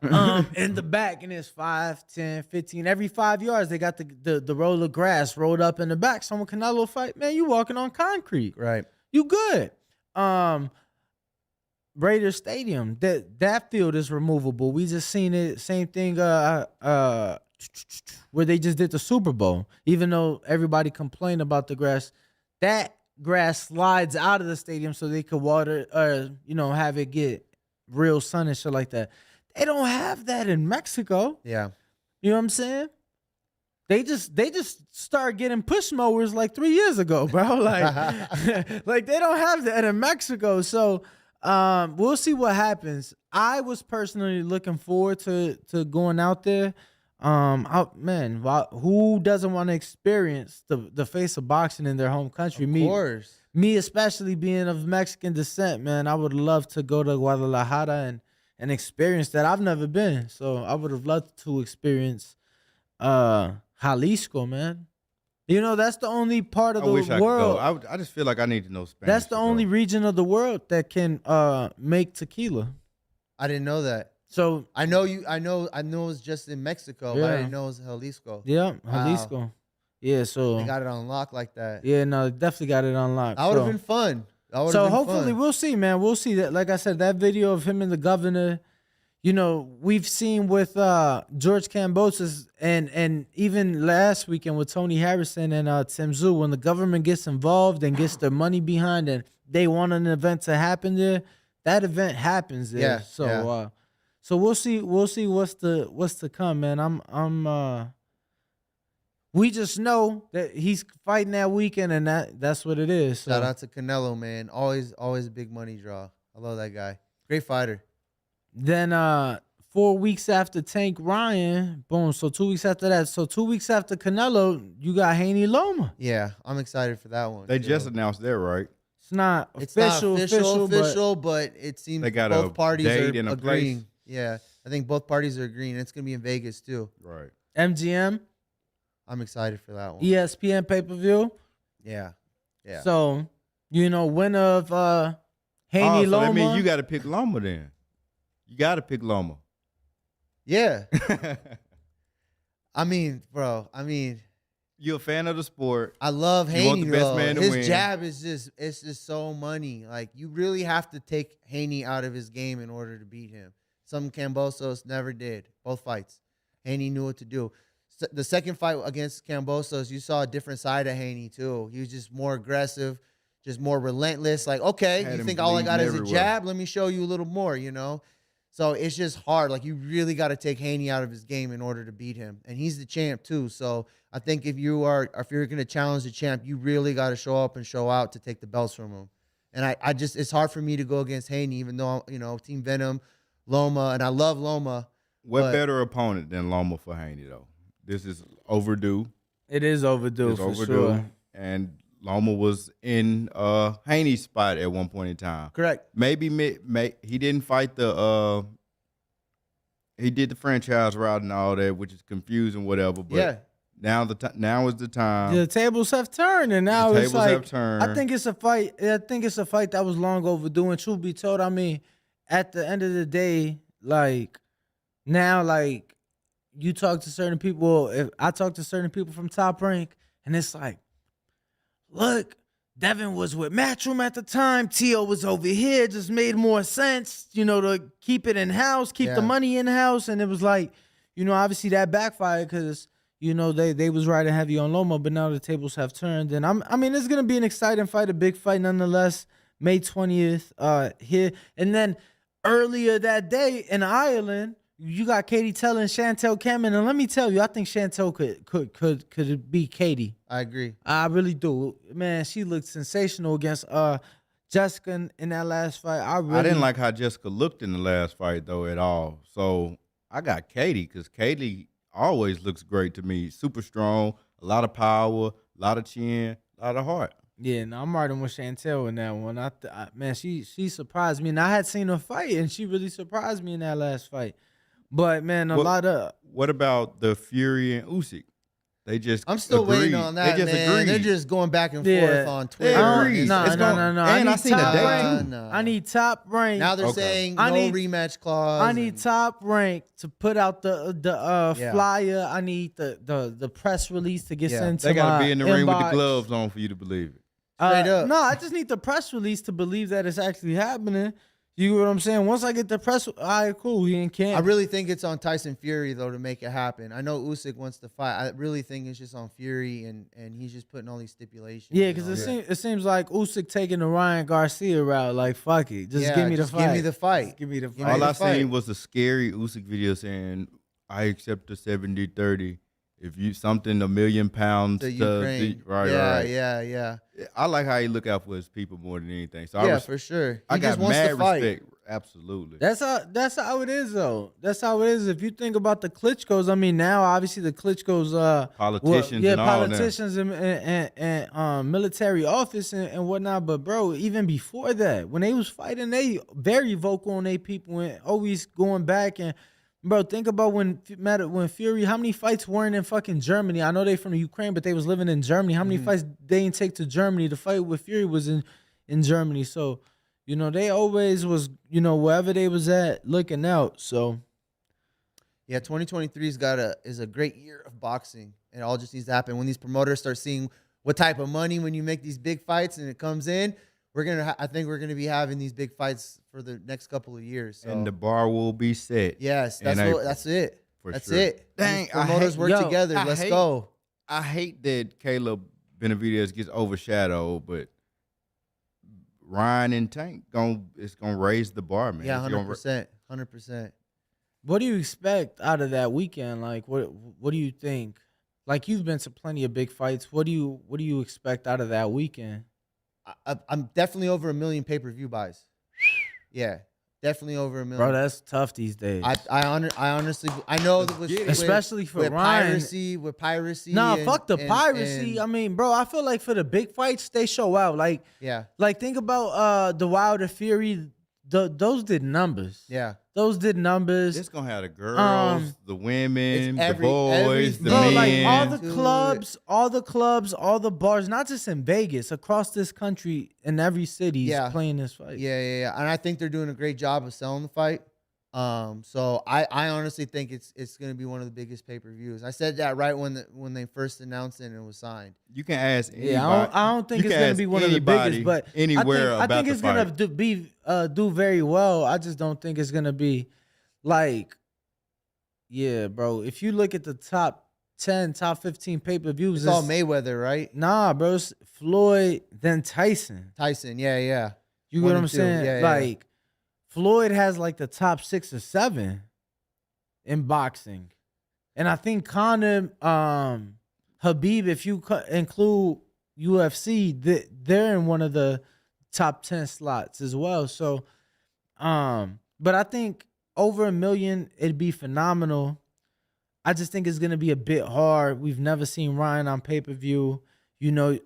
in the back, and it's 5, 10, 15. Every 5 yards, they got the roll of grass rolled up in the back. So when Canelo fight, man, you walking on concrete. Right. You good. Raiders Stadium, that field is removable. We just seen it. Same thing. Where they just did the Super Bowl. Even though everybody complained about the grass, that grass slides out of the stadium so they could water, have it get real sun and shit like that. They don't have that in Mexico. Yeah. You know what I'm saying? They just started getting push mowers like 3 years ago, bro. Like, like they don't have that in Mexico. So we'll see what happens. I was personally looking forward to going out there. Who doesn't want to experience the face of boxing in their home country? Of course. Me especially being of Mexican descent, man. I would love to go to Guadalajara and experience that. I've never been, so I would have loved to experience Jalisco, man. You know, that's the only part of I the wish I world. could go. I just feel like I need to know Spanish. That's the only region of the world that can make tequila. I didn't know that. So I know it's just in Mexico, but I Yeah. didn't know it was Jalisco. yeah, Wow. Jalisco. Yeah, so They got it on lock like that. yeah, no, definitely got it unlocked. That would have So- been fun. That would've So been hopefully fun. we'll see, man. We'll see that. Like I said, that video of him and the governor, you know, we've seen with George Kambosos and even last weekend with Tony Harrison and Tim Tszyu, when the government gets involved and gets their money behind and they want an event to happen there, that event happens there. Yeah, So yeah. so we'll see what's to come, man. We just know that he's fighting that weekend, and that's what it is. So. Shout out to Canelo, man. Always a big money draw. I love that guy. Great fighter. Then 4 weeks after Tank Ryan, boom. So 2 weeks after that. So 2 weeks after Canelo, you got Haney Loma. Yeah, I'm excited for that one. They too. just announced that, right? It's not It's official, but it seems They got both a parties date are and a agreeing. place. Yeah, I think both parties are agreeing. It's gonna be in Vegas too. Right. but MGM, I'm excited for that one. ESPN pay-per-view. Yeah. Yeah. So, winner of Haney So Loma. that means you got to pick Loma then. You got to pick Loma. Yeah. I mean, bro. I mean, You're a fan of the sport. I love You want Haney the best though. man to His win. jab is it's just so money. Like you really have to take Haney out of his game in order to beat him. Some Kambosos never did. Both fights, Haney knew what to do. The second fight against Kambosos, you saw a different side of Haney too. He was just more aggressive, just more relentless. Like, okay, Had you him think all I got bleeding is a everywhere. jab? Let me show you a little more. So it's just hard. Like you really got to take Haney out of his game in order to beat him, and he's the champ too. So I think if you're going to challenge the champ, you really got to show up and show out to take the belts from him. And I just it's hard for me to go against Haney, even though Team Venum, Loma, and I love Loma. What better opponent than Loma for Haney though? This is overdue. It is overdue It's for overdue. sure. And Loma was in Haney's spot at one point in time. Correct. Maybe he didn't fight the he did the franchise route and all that, which is confusing, whatever. But Yeah. now is the time. The tables have turned, and now The it's tables like have turned. I think it's a fight. I think it's a fight that was long overdue. And truth be told, I mean, at the end of the day, like now, like you talk to certain people. If I talk to certain people from Top Rank, and it's like, look, Devin was with Matchroom at the time. Tio was over here. Just made more sense, to keep it in house, keep the money in house. And it was like, obviously that backfired because they was riding heavy on Loma, but now the tables have turned. And I mean, it's gonna be an exciting fight, a big fight nonetheless. May 20th here, and then earlier that day in Ireland, you got Katie Taylor and Chantel Cameron, and let me tell you, I think Chantel could beat Katie. I agree. I really do, man. She looked sensational against Jessica in that last fight. I didn't like how Jessica looked in the last fight though at all. So I got Katie because Katie always looks great to me. Super strong, a lot of power, a lot of chin, a lot of heart. Yeah, no, I'm riding with Chantel in that one. Man, she surprised me, and I had seen her fight, and she really surprised me in that last fight. But man, What about the Fury and Usyk? They just I'm still agreed. waiting on that, They just man. agreed. They're just going back and Yeah. forth on They Twitter. agreed. No. It's going- And I need seen a top date, rank. too. No. I need Top Rank. Now they're Okay. saying I no need- rematch clause. I need Top Rank to put out the Yeah. flyer. I need the press release to get Yeah. sent to They got my to be in the ring with the inbox. gloves on for you to believe it. Straight up. No, I just need the press release to believe that it's actually happening. You know what I'm saying? Once I get the press, all right, cool. He ain't can't. I really think it's on Tyson Fury though to make it happen. I know Usyk wants to fight. I really think it's just on Fury and he's just putting all these stipulations. Yeah, because it seems like Usyk taking the Ryan Garcia route. Like, fuck it. Just give me the fight. Give me the fight. Just give me the Give me fight. All the I fight. seen was a scary Usyk video saying, "I accept the 70-30. If you something $1 million To Ukraine. right, yeah, right. Yeah. I like how he look out for his people more than anything. So Yeah, for sure. I He got just wants mad to fight. respect. Absolutely. That's how it is though. That's how it is. If you think about the Klitschko's, I mean, now obviously the Klitschko's Politicians and all that. politicians and military office and whatnot. But bro, even before that, when they was fighting, they very vocal on their people and always going back. And bro, think about when Fury, how many fights weren't in fucking Germany? I know they from the Ukraine, but they was living in Germany. How many fights they didn't take to Germany? The fight with Fury was in Germany. So, they always was, wherever they was at, looking out. So, Yeah, 2023 is a great year of boxing. It all just needs to happen. When these promoters start seeing what type of money when you make these big fights and it comes in, I think we're gonna be having these big fights for the next couple of years. So. And the bar will be set. Yes, in April, that's it. for That's sure. it. Dang, These promoters work together. Let's go. I hate that Caleb Benavidez gets overshadowed, but Ryan and Tank it's gonna raise the bar, man. Yeah, It's gonna 100%. what do you expect out of that weekend? Like, what do you think? Like, you've been to plenty of big fights. What do you expect out of that weekend? I'm definitely over 1 million pay-per-view buys. Yeah, definitely over 1 million. Bro, that's tough these days. I honestly know that Especially for Ryan. with piracy. Nah, and- fuck the and- piracy. and- I mean, bro, I feel like for the big fights, they show out. Like yeah, think about the Wilder Fury those did numbers. Yeah. Those did numbers. It's gonna have the girls, the It's women, the every boys, the Bro, men. like all the to clubs, all the bars, not just in Vegas, across this country, in every city, Yeah. playing this fight. Yeah. And I think they're doing a great job of selling the fight. So I honestly think it's going to be one of the biggest pay-per-views. I said that right when they first announced it and it was signed. You can ask anybody. Yeah, I don't think you it's can gonna ask be one of the biggest, anybody but anywhere I about think the it's gonna fight. do very well. I just don't think it's gonna be like, yeah, bro. If you look at the top 10, top 15 pay-per-views, It's all Mayweather, right? Nah, bro. It's Floyd, then Tyson. Tyson, yeah. You One get what I'm and two. saying? Yeah. Like Floyd has like the top 6 or 7 in boxing, and I think Conor, Habib, if you include UFC, they're in one of the top 10 slots as well. So, but I think over 1 million, it'd be phenomenal. I just think it's gonna be a bit hard. We've never seen Ryan on pay-per-view. You know,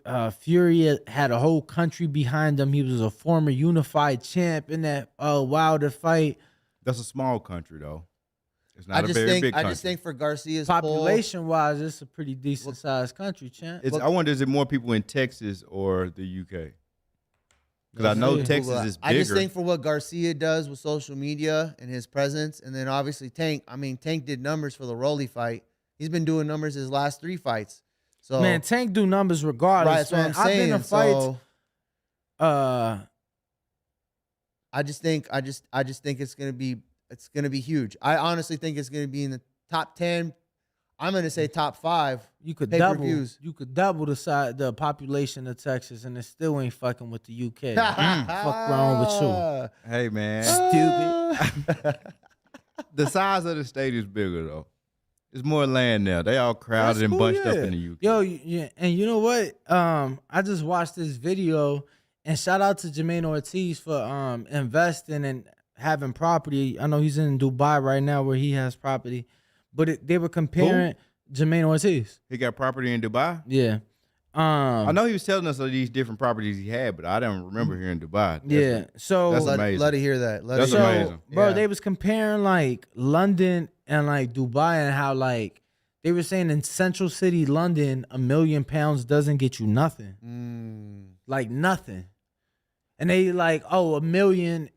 Fury had a whole country behind him. He was a former unified champ in that Wilder fight. That's a small country, though. It's I not a very big country. just think for Garcia's Population-wise, it's a pretty decent-sized country, champ. I wonder, is it more people in Texas or the UK? Because I know Yeah. Texas is bigger. I just think for what Garcia does with social media and his presence, and then obviously Tank. I mean, Tank did numbers for the Rolly fight. He's been doing numbers his last 3 fights. So Man, Tank do numbers regardless. right, that's what man. I'm saying. I've been in fights. So, I just think it's gonna be huge. I honestly think it's gonna be in the top 10. I'm gonna say top 5. You could pay-per-views. double the population of Texas, and it still ain't fucking with the UK. Fuck wrong with you? Hey, man. Stupid. The size of the state is bigger, though. There's more land now. They all crowded That's and cool, bunched up yeah. in the UK. Yo, yeah, and you know what? I just watched this video, and shout out to Jermaine Ortiz for investing and having property. I know he's in Dubai right now where he has property, but they were comparing Jermaine Ortiz. He got property in Dubai? Yeah. I know he was telling us of these different properties he had, but I don't remember here in Dubai. Yeah. So that's amazing. Let it hear that. That's so, amazing. bro, Yeah. they was comparing like London and like Dubai, and how like they were saying in Central City, London, £1 million doesn't get you nothing. Like nothing. And they like, oh, 1 million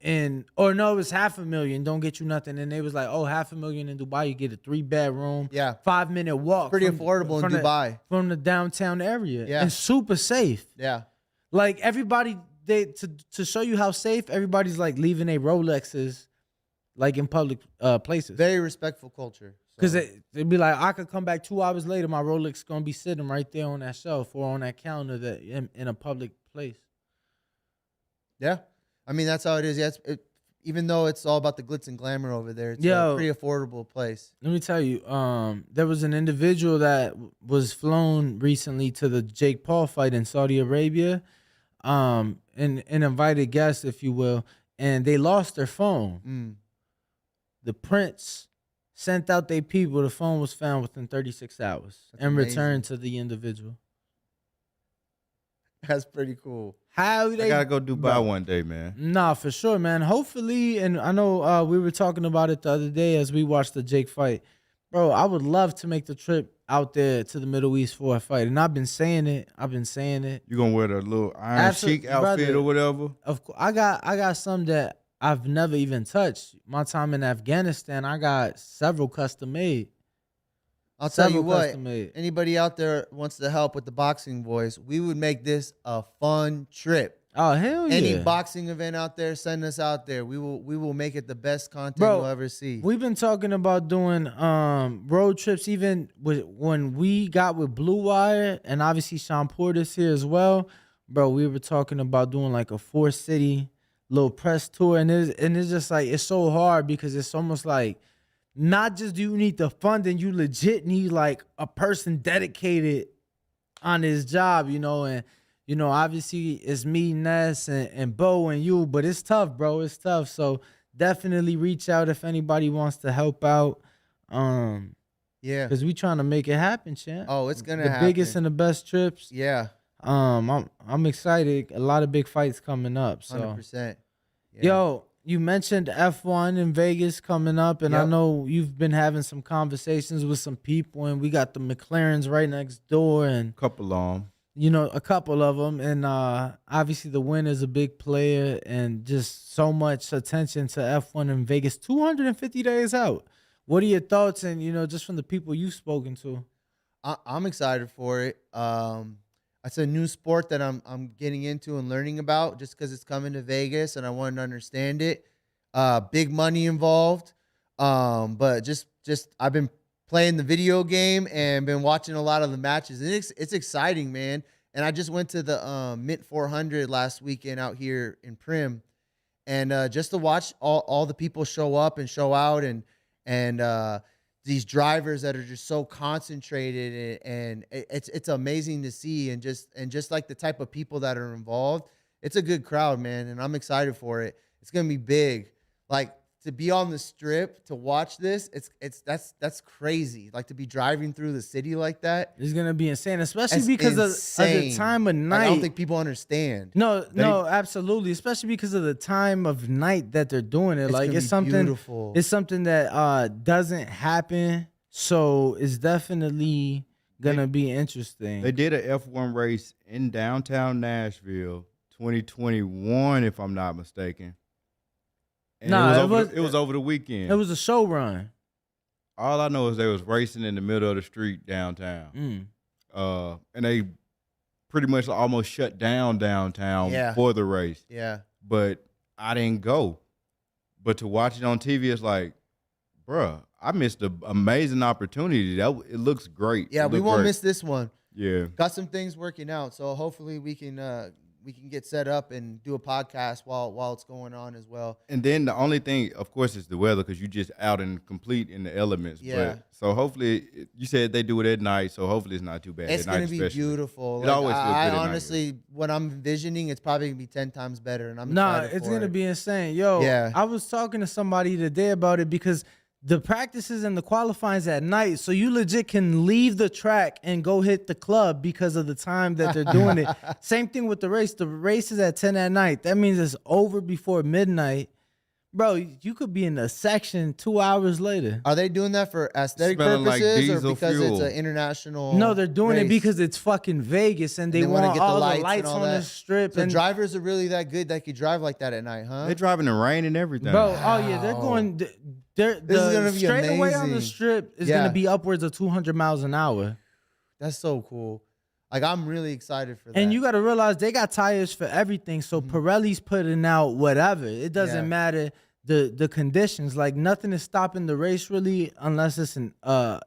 or no, it was 500,000, don't get you nothing. And they was like, oh, 500,000 in Dubai, you get a 3-bedroom, Yeah. 5-minute walk. Pretty affordable in Dubai. From the downtown area. Yeah. And super safe. Yeah. Like everybody, to show you how safe, everybody's like leaving their Rolexes like in public places. Very respectful culture. Because they'd be like, I could come back 2 hours later, my Rolex gonna be sitting right there on that shelf or on that counter that in a public place. Yeah. I mean, that's how it is. Yeah, even though it's all about the glitz and glamour over there, it's Yo. a pretty affordable place. Let me tell you, there was an individual that was flown recently to the Jake Paul fight in Saudi Arabia, an invited guest, if you will, and they lost their phone. The prince sent out their people. The phone was found within 36 hours That's and amazing. returned to the individual. That's pretty cool. How I they gotta go Dubai one day, man. Nah, for sure, man. Hopefully, and I know we were talking about it the other day as we watched the Jake fight. Bro, I would love to make the trip out there to the Middle East for a fight. And I've been saying it. You gonna wear the little Iron Sheik outfit brother. or whatever? Of course, I got some that I've never even touched. My time in Afghanistan, I got several custom made. I'll tell you Several what, custom-made. anybody out there wants to help with the boxing boys, we would make this a fun trip. Oh, hell yeah. Any boxing event out there, send us out there. We will make it the best content Bro, you'll ever see. We've been talking about doing road trips even when we got with Blue Wire, and obviously Sean Porter's here as well. Bro, we were talking about doing like a 4-city little press tour, and it's just like, it's so hard because it's almost like not just do you need the funding, you legit need like a person dedicated on his job, you know, and you know, obviously it's me, Ness, and Bo and you, but it's tough, bro. It's tough. So definitely reach out if anybody wants to help out. Yeah. Because we trying to make it happen, champ. Oh, it's gonna the happen. biggest and the best trips. Yeah. I'm excited. A lot of big fights coming up. So 100%. Yeah. yo, you mentioned F1 in Vegas coming up, and I Yep. know you've been having some conversations with some people, and we got the McLarens right next door, and Couple on. a couple of them, and obviously the win is a big player, and just so much attention to F1 in Vegas. 250 days out. What are your thoughts, and just from the people you've spoken to? I'm excited for it. It's a new sport that I'm getting into and learning about just because it's coming to Vegas and I wanted to understand it. Big money involved, but just I've been playing the video game and been watching a lot of the matches, and it's exciting, man. And I just went to the Mint 400 last weekend out here in Prim, and just to watch all the people show up and show out, and these drivers that are just so concentrated, and it's amazing to see, and just like the type of people that are involved. It's a good crowd, man, and I'm excited for it. It's gonna be big. Like, to be on the strip to watch this, that's crazy. Like, to be driving through the city like that, It's gonna be insane, especially that's because of the insane. time of night. Like, I don't think people understand. No, absolutely. Especially because of the time of night that they're doing it. It's Like, gonna it's be something. beautiful. It's something that doesn't happen. So it's definitely gonna be interesting. They did an F1 race in downtown Nashville, 2021, if I'm not mistaken. And Nah, it was over the weekend. It was a show run. All I know is they was racing in the middle of the street downtown. And they pretty much almost shut down downtown Yeah. for the race. Yeah. But I didn't go. But to watch it on TV, it's like, bruh, I missed an amazing opportunity. It looks great. Yeah, It we looked won't great. miss this one. Yeah. Got some things working out, so hopefully we can get set up and do a podcast while it's going on as well. And then the only thing, of course, is the weather, because you just out and complete in the elements. Yeah. But, so hopefully, you said they do it at night, so hopefully it's not too bad. It's At night gonna be especially. beautiful. It always feels good I at night. honestly, what I'm envisioning, it's probably gonna be 10 times better, and I'm Nah, excited it's for gonna it. be insane. Yo, Yeah. I was talking to somebody today about it because the practices and the qualifying's at night, so you legit can leave the track and go hit the club because of the time that they're doing it. Same thing with the race. The race is at 10 at night. That means it's over before midnight. Bro, you could be in a section 2 hours later. Are they doing that for aesthetic Smelling like purposes or diesel because fuel. it's an international? No, they're doing it race? because it's fucking Vegas and they wanna want get the all lights the and lights all on the that. strip. So and drivers are really that good that could drive like that at night, huh? They driving in the rain and everything. Bro, oh yeah, they're Wow. going. This is The gonna be straightaway on the amazing. strip is Yeah. gonna be upwards of 200 miles an hour. That's so cool. Like, I'm really excited for that. And you got to realize they got tires for everything. So Pirelli's putting out whatever. It doesn't Yeah. matter the conditions. Like, nothing is stopping the race really unless it's an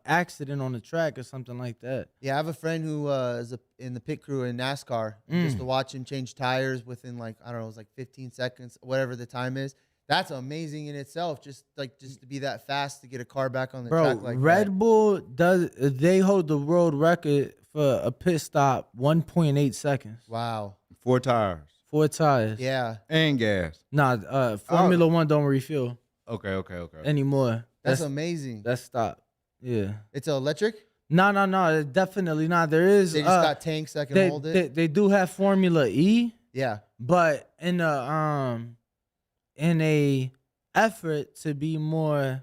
accident on the track or something like that. Yeah, I have a friend who is in the pit crew in NASCAR. And just to watch him change tires within, like, I don't know, it was like 15 seconds, whatever the time is. That's amazing in itself. Just to be that fast to get a car back on the Bro, track like Red that. Bull they hold the world record for a pit stop 1.8 seconds. Wow. 4 tires 4 tires. Yeah, and gas. Nah, Formula One don't refuel Okay. anymore. that's amazing. That's stop. Yeah. It's electric. No, definitely not. There is. They just got tanks that can hold it. They do have Formula E, Yeah. but in a effort to be more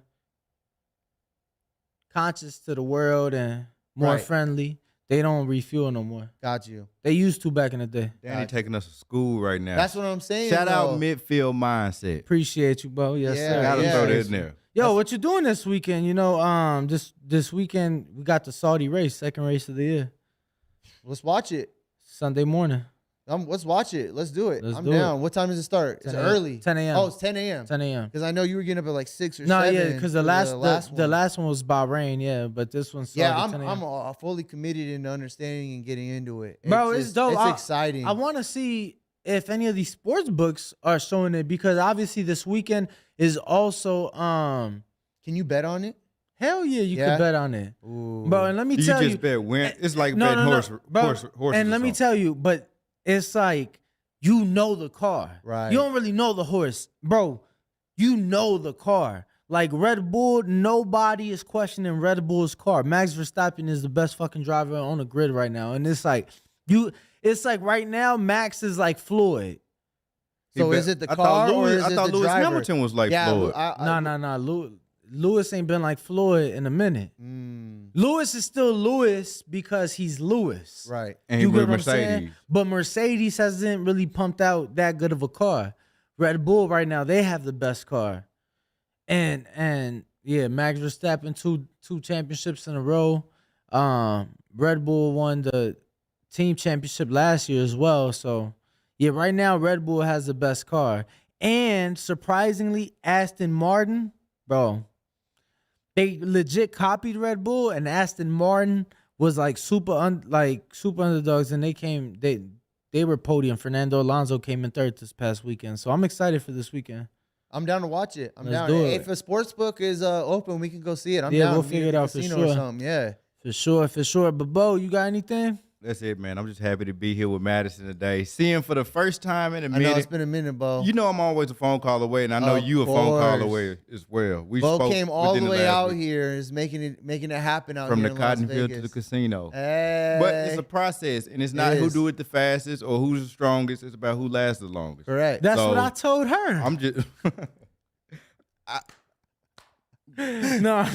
conscious to the world and more Right. friendly, they don't refuel no more. Got you. They used to back in the day. Danny Gotcha. taking us to school right now. That's what I'm saying. Shout out though. midfield mindset. Appreciate you, bro. Yes, Yeah, sir. Gotta yeah. throw that in there. Yo, what you doing this weekend? This weekend we got the Saudi race, second race of the year, Let's watch it. Sunday morning, Let's watch it. Let's do it. Let's I'm do down. What time does it start? It's 10 a.m. early. 10 a.m. Oh, it's 10 a.m. 10 a.m. Because I know you were getting up at like 6 or No, 7. yeah, because the for last one was Bahrain, yeah, but this one's Yeah, Saudi 10 a.m. I'm fully committed into understanding and getting into it. Bro, it's just- dope. It's I- exciting. I want to see if any of these sports books are showing it because obviously this weekend is also Can you bet on it? hell yeah, you Yeah? could bet on it, Ooh. bro. And let me You tell just you, bet win. It's like no, betting no, horse, bro. horses. And let me tell you, but it's like you know the car, Right. You don't really know the horse, bro. You know the car. Like Red Bull, nobody is questioning Red Bull's car. Max Verstappen is the best fucking driver on the grid right now, and it's like right now Max is like Floyd. So is it the car or is it I thought the Lewis driver? Hamilton was like Floyd. Nah. Lewis ain't been like Floyd in a minute. Lewis is still Lewis because he's Lewis. Right. And he You with get what I'm saying? Mercedes. But Mercedes hasn't really pumped out that good of a car. Red Bull right now, they have the best car. And yeah, Max Verstappen two championships in a row. Red Bull won the team championship last year as well. So yeah, right now Red Bull has the best car. And surprisingly, Aston Martin, bro, they legit copied Red Bull, and Aston Martin was like super underdogs, and they were podium. Fernando Alonso came in third this past weekend, so I'm excited for this weekend. I'm down to watch it. I'm Let's down. do Hey, it. if a sports book is open, we can go see it. I'm Yeah, down. we'll Meet figure at it the out for casino sure. or something. Yeah. For sure. But Bo, you got anything? That's it, man. I'm just happy to be here with Madison today. Seeing for the first time in a I minute. know it's been a minute, Bo. You know I'm always a phone call away, and I know Of you a phone call course. away as well. We Bo spoke came all the within way last out week, here, is making it happen out from here the in Las cotton field Vegas. to the casino. Hey. But it's a process, and it's not It who is. do it the fastest or who's the strongest. It's about who lasts the longest. Correct. That's So, what I told her. I'm just No.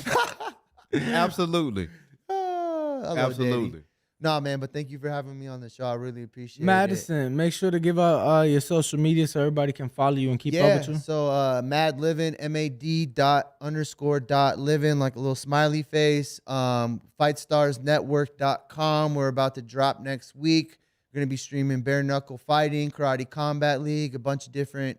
absolutely, I love absolutely. Danny. Nah, man, but thank you for having me on the show. I really appreciate it. Madison, make sure to give out your social media so everybody can follow you and keep up with you. So Mad Living, MAD._.living, like a little smiley face. Fightstarsnetwork.com. We're about to drop next week. We're gonna be streaming bare knuckle fighting, karate combat league, a bunch of different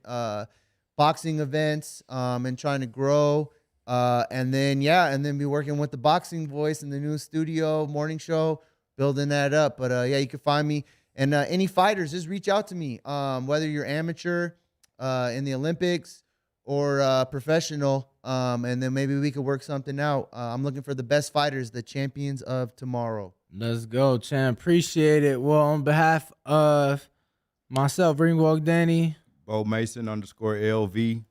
boxing events, and trying to grow. And then be working with the Boxing Voice in the new studio morning show, building that up. But you can find me. And any fighters, just reach out to me. Whether you're amateur in the Olympics or professional, and then maybe we could work something out. I'm looking for the best fighters, the champions of tomorrow. Let's go, champ. Appreciate it. Well, on behalf of myself, RingWalk Danny, Bo Mason _LV.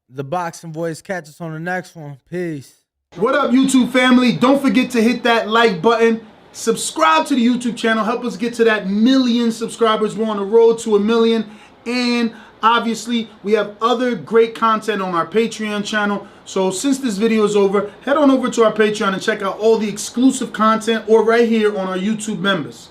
the Boxing Voice, catch us on the next one. Peace. What up, YouTube family? Don't forget to hit that like button. Subscribe to the YouTube channel. Help us get to that 1 million subscribers. We're on the road to 1 million. And obviously, we have other great content on our Patreon channel. So since this video is over, head on over to our Patreon and check out all the exclusive content or right here on our YouTube members.